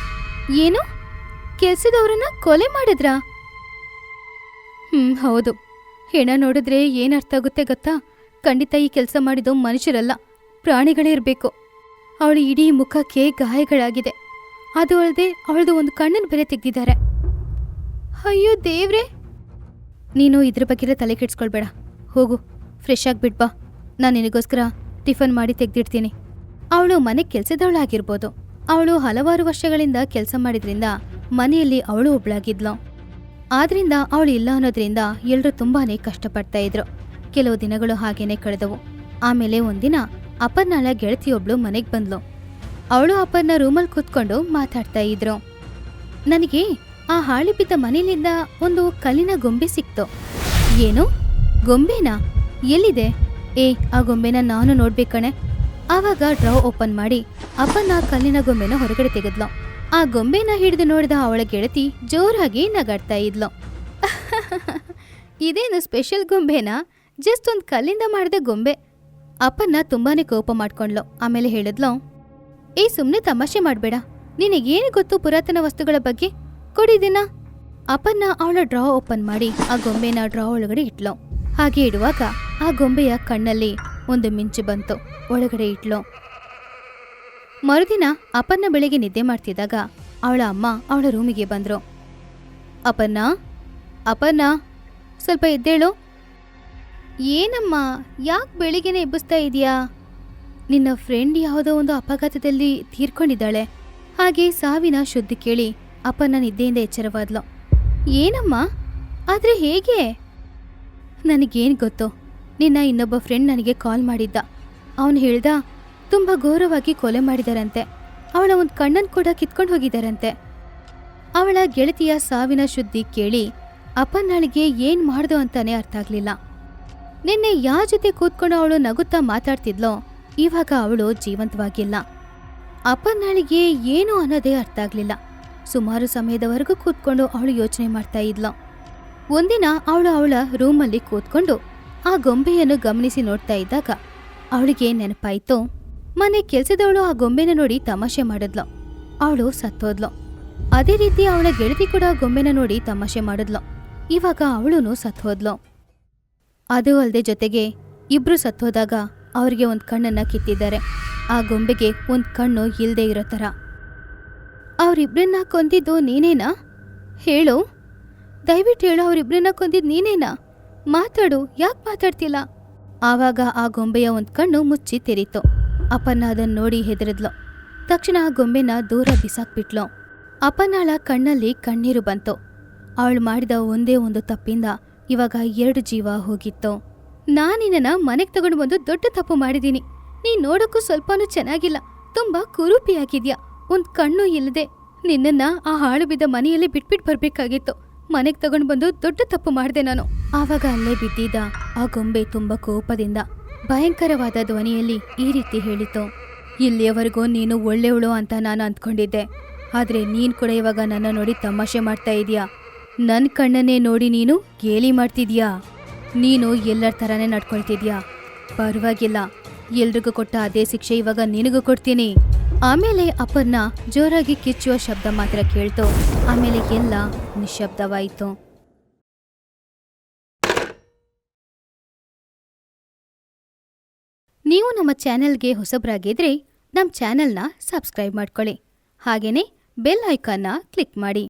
ಏನು? ಕೆಲ್ಸದವ್ರನ್ನ ಕೊಲೆ ಮಾಡಿದ್ರಾ? ಹೌದು. ಹೆಣ ನೋಡಿದ್ರೆ ಏನರ್ಥ ಆಗುತ್ತೆ ಗೊತ್ತಾ? ಖಂಡಿತ ಈ ಕೆಲಸ ಮಾಡಿದ್ದು ಮನುಷ್ಯರಲ್ಲ, ಪ್ರಾಣಿಗಳೇ ಇರಬೇಕು. ಅವಳ ಇಡೀ ಮುಖಕ್ಕೆ ಗಾಯಗಳಾಗಿದೆ. ಅದು ಅಲ್ಲದೆ ಅವಳದು ಒಂದು ಕಣ್ಣನ್ನು ಬೇರೆ ತೆಗ್ದಿದ್ದಾರೆ. ಅಯ್ಯೋ ದೇವ್ರೆ! ನೀನು ಇದ್ರ ಬಗ್ಗೆ ತಲೆ ಕೆಡ್ಸ್ಕೊಳ್ಬೇಡ. ಹೋಗು, ಫ್ರೆಶ್ ಆಗಿಬಿಡ್ಬಾ. ನಾನು ನಿನಗೋಸ್ಕರ ಟಿಫನ್ ಮಾಡಿ ತೆಗ್ದಿಡ್ತೀನಿ. ಅವಳು ಮನೆ ಕೆಲಸದವಳಾಗಿರ್ಬೋದು. ಅವಳು ಹಲವಾರು ವರ್ಷಗಳಿಂದ ಕೆಲಸ ಮಾಡಿದ್ರಿಂದ ಮನೆಯಲ್ಲಿ ಅವಳು ಒಬ್ಳಾಗಿದ್ಲು. ಆದ್ರಿಂದ ಅವಳು ಇಲ್ಲ ಅನ್ನೋದ್ರಿಂದ ಎಲ್ರೂ ತುಂಬಾನೇ ಕಷ್ಟಪಡ್ತಾ ಇದ್ರು. ಕೆಲವು ದಿನಗಳು ಹಾಗೇನೆ ಕಳೆದವು. ಆಮೇಲೆ ಒಂದಿನ ಅಪರ್ಣಳ ಗೆಳತಿಯೊಬ್ಳು ಮನೆಗ್ ಬಂದ್ಲು. ಅವಳು ಅಪರ್ಣ ರೂಮಲ್ಲಿ ಕೂತ್ಕೊಂಡು ಮಾತಾಡ್ತಾ ಇದ್ರು. ನನಗೆ ಆ ಹಾಳಿ ಬಿದ್ದ ಮನೆಯಲ್ಲಿಂದ ಒಂದು ಕಲ್ಲಿನ ಗೊಂಬೆ ಸಿಕ್ತು. ಏನು? ಗೊಂಬೆನಾ? ಎಲ್ಲಿದೆ? ಆ ಗೊಂಬೆನ ನಾನು ನೋಡ್ಬೇಕಣೆ. ಆವಾಗ ಡ್ರಾ ಓಪನ್ ಮಾಡಿ ಅಪರ್ಣ ಕಲ್ಲಿನ ಗೊಂಬೆನ ಹೊರಗಡೆ ತೆಗೆದ್ಲು. ಆ ಗೊಂಬೆನ ಹಿಡಿದು ನೋಡಿದ ಅವಳ ಗೆಳತಿ ಜೋರಾಗಿ ನಗಾಡ್ತಾ ಇದ್ಲು. ಇದೇನು ಸ್ಪೆಷಲ್ ಗೊಂಬೆನಾ? ಜಸ್ಟ್ ಒಂದು ಕಲ್ಲಿಂದ ಮಾಡಿದ ಗೊಂಬೆ. ಅಪರ್ಣ ತುಂಬಾನೇ ಕೋಪ ಮಾಡ್ಕೊಂಡ್ಲು. ಆಮೇಲೆ ಹೇಳಿದ್ಲು, ಸುಮ್ನೆ ತಮಾಷೆ ಮಾಡ್ಬೇಡ. ನಿನಗೇನು ಗೊತ್ತು ಪುರಾತನ ವಸ್ತುಗಳ ಬಗ್ಗೆ? ಕೊಡಿದಿನ. ಅಪರ್ಣ ಅವಳ ಡ್ರಾ ಓಪನ್ ಮಾಡಿ ಆ ಗೊಂಬೆನ ಡ್ರಾ ಒಳಗಡೆ ಇಟ್ಲು. ಹಾಗೆ ಇಡುವಾಗ ಆ ಗೊಂಬೆಯ ಕಣ್ಣಲ್ಲಿ ಒಂದು ಮಿಂಚು ಬಂತು. ಒಳಗಡೆ ಇಟ್ಲು. ಮರುದಿನ ಅಪರ್ಣ ಬೆಳಿಗ್ಗೆ ನಿದ್ದೆ ಮಾಡ್ತಿದ್ದಾಗ ಅವಳ ಅಮ್ಮ ಅವಳ ರೂಮಿಗೆ ಬಂದ್ರು. ಅಪರ್ಣ, ಅಪರ್ಣ, ಸ್ವಲ್ಪ ಎದ್ದೇಳು. ಏನಮ್ಮ, ಯಾಕೆ ಬೆಳಿಗ್ಗೆನೆ ಎಬ್ಬಿಸ್ತಾ ಇದೀಯಾ? ನಿನ್ನ ಫ್ರೆಂಡ್ ಯಾವುದೋ ಒಂದು ಅಪಘಾತದಲ್ಲಿ ತೀರ್ಕೊಂಡಿದ್ದಾಳೆ. ಹಾಗೆ ಸಾವಿನ ಶುದ್ಧಿ ಕೇಳಿ ಅಪರ್ಣ ನಿದ್ದೆಯಿಂದ ಎಚ್ಚರವಾದ್ಲು. ಏನಮ್ಮ? ಆದ್ರೆ ಹೇಗೆ? ನನಗೇನು ಗೊತ್ತು. ನಿನ್ನ ಇನ್ನೊಬ್ಬ ಫ್ರೆಂಡ್ ನನಗೆ ಕಾಲ್ ಮಾಡಿದ್ದ. ಅವನು ಹೇಳ್ದ ತುಂಬ ಘೋರವಾಗಿ ಕೊಲೆ ಮಾಡಿದಾರಂತೆ. ಅವಳ ಒಂದು ಕಣ್ಣನ್ನು ಕೂಡ ಕಿತ್ಕೊಂಡು ಹೋಗಿದಾರಂತೆ. ಅವಳ ಗೆಳತಿಯ ಸಾವಿನ ಶುದ್ಧಿ ಕೇಳಿ ಅಪರ್ಣಳಿಗೆ ಏನ್ ಮಾಡ್ದು ಅಂತಾನೆ ಅರ್ಥ ಆಗ್ಲಿಲ್ಲ. ನಿನ್ನೆ ಯಾರ ಜೊತೆ ಕೂತ್ಕೊಂಡು ಅವಳು ನಗುತ್ತಾ ಮಾತಾಡ್ತಿದ್ಲೋ, ಇವಾಗ ಅವಳು ಜೀವಂತವಾಗಿಲ್ಲ. ಅಪರ್ಣಳಿಗೆ ಏನು ಅನ್ನೋದೇ ಅರ್ಥ ಆಗ್ಲಿಲ್ಲ. ಸುಮಾರು ಸಮಯದವರೆಗೂ ಕೂತ್ಕೊಂಡು ಅವಳು ಯೋಚನೆ ಮಾಡ್ತಾ ಇದ್ಲು. ಒಂದಿನ ಅವಳ ರೂಮಲ್ಲಿ ಕೂತ್ಕೊಂಡು ಆ ಗೊಂಬೆಯನ್ನು ಗಮನಿಸಿ ನೋಡ್ತಾ ಇದ್ದಾಗ ಅವಳಿಗೆ ನೆನಪಾಯ್ತು. ಮನೆ ಕೆಲ್ಸದವಳು ಆ ಗೊಂಬೆನ ನೋಡಿ ತಮಾಷೆ ಮಾಡಿದ್ಲು. ಅವಳು ಸತ್ತೋದ್ಲು. ಅದೇ ರೀತಿ ಅವಳ ಗೆಳತಿ ಕೂಡ ಗೊಂಬೆನ ನೋಡಿ ತಮಾಷೆ ಮಾಡಿದ್ಲು. ಇವಾಗ ಅವಳೂನು ಸತ್ತೋದ್ಲು. ಅದು ಅಲ್ಲದೆ ಜೊತೆಗೆ ಇಬ್ರು ಸತ್ತೋದಾಗ ಅವ್ರಿಗೆ ಒಂದು ಕಣ್ಣನ್ನ ಕಿತ್ತಿದ್ದಾರೆ. ಆ ಗೊಂಬೆಗೆ ಒಂದು ಕಣ್ಣು ಇಲ್ದೇ ಇರೋ ಥರ. ಅವರಿಬ್ರನ್ನ ಕೊಂದಿದ್ದು ನೀನೇನಾ? ಹೇಳು, ದಯವಿಟ್ಟು ಹೇಳು, ಅವರಿಬ್ರನ್ನ ಕೊಂದಿದ್ದು ನೀನೇನಾ? ಮಾತಾಡು, ಯಾಕೆ ಮಾತಾಡ್ತಿಲ್ಲ? ಆವಾಗ ಆ ಗೊಂಬೆಯ ಒಂದು ಕಣ್ಣು ಮುಚ್ಚಿ ತೆರೀತು. ಅಪರ್ಣ ಅದನ್ನ ನೋಡಿ ಹೆದರಿದ್ಲು. ತಕ್ಷಣ ಆ ಗೊಂಬೆನ ದೂರ ಬಿಸಾಕ್ಬಿಟ್ಲು. ಅಪರ್ಣಳ ಕಣ್ಣಲ್ಲಿ ಕಣ್ಣೀರು ಬಂತು. ಅವಳು ಮಾಡಿದ ಒಂದೇ ಒಂದು ತಪ್ಪಿಂದ ಇವಾಗ 2 ಜೀವ ಹೋಗಿತ್ತು. ನಾನಿನ್ನ ಮನೆಗೆ ತಗೊಂಡು ಬಂದು ದೊಡ್ಡ ತಪ್ಪು ಮಾಡಿದ್ದೀನಿ. ನೀನ್ ನೋಡೋಕ್ಕೂ ಸ್ವಲ್ಪನೂ ಚೆನ್ನಾಗಿಲ್ಲ. ತುಂಬಾ ಕುರೂಪಿಯಾಗಿದ್ಯಾ. ಒಂದ್ ಕಣ್ಣು ಇಲ್ಲದೆ ನಿನ್ನನ್ನ ಆ ಹಾಳು ಬಿದ್ದ ಮನೆಯಲ್ಲಿ ಬಿಟ್ಬಿಟ್ಟು ಬರ್ಬೇಕಾಗಿತ್ತು. ಮನೆಗೆ ತಗೊಂಡು ಬಂದು ದೊಡ್ಡ ತಪ್ಪು ಮಾಡಿದೆ ನಾನು. ಆವಾಗ ಅಲ್ಲೇ ಬಿದ್ದಿದ್ದ ಆ ಗೊಂಬೆ ತುಂಬಾ ಕೋಪದಿಂದ ಭಯಂಕರವಾದ ಧ್ವನಿಯಲ್ಲಿ ಈ ರೀತಿ ಹೇಳಿತು. ಇಲ್ಲಿಯವರೆಗೂ ನೀನು ಒಳ್ಳೆಯವಳು ಅಂತ ನಾನು ಅಂದ್ಕೊಂಡಿದ್ದೆ. ಆದ್ರೆ ನೀನ್ ಕೂಡ ಇವಾಗ ನನ್ನ ನೋಡಿ ತಮಾಷೆ ಮಾಡ್ತಾ ಇದೀಯಾ. ನನ್ ಕಣ್ಣನ್ನೇ ನೋಡಿ ನೀನು ಗೇಲಿ ಮಾಡ್ತಿದ್ಯಾ? ನೀನು ಎಲ್ಲರ ಥರನೇ ನಡ್ಕೊಳ್ತಿದ್ಯಾ? ಪರವಾಗಿಲ್ಲ, ಎಲ್ರಿಗೂ ಕೊಟ್ಟ ಅದೇ ಶಿಕ್ಷೆ ಇವಾಗ ನಿನಗೂ ಕೊಡ್ತೀನಿ. ಆಮೇಲೆ ಅಪರ್ಣ ಜೋರಾಗಿ ಕಿಚ್ಚುವ ಶಬ್ದ ಮಾತ್ರ ಕೇಳ್ತು. ಆಮೇಲೆ ಎಲ್ಲ ನಿಶ್ಶಬ್ದವಾಯಿತು. ನೀವು ನಮ್ಮ ಚಾನೆಲ್ಗೆ ಹೊಸಬ್ರಾಗಿದ್ರೆ ನಮ್ಮ ಚಾನೆಲ್ನ ಸಬ್ಸ್ಕ್ರೈಬ್ ಮಾಡ್ಕೊಳ್ಳಿ. ಹಾಗೇನೇ ಬೆಲ್ ಐಕಾನ್ನ ಕ್ಲಿಕ್ ಮಾಡಿ.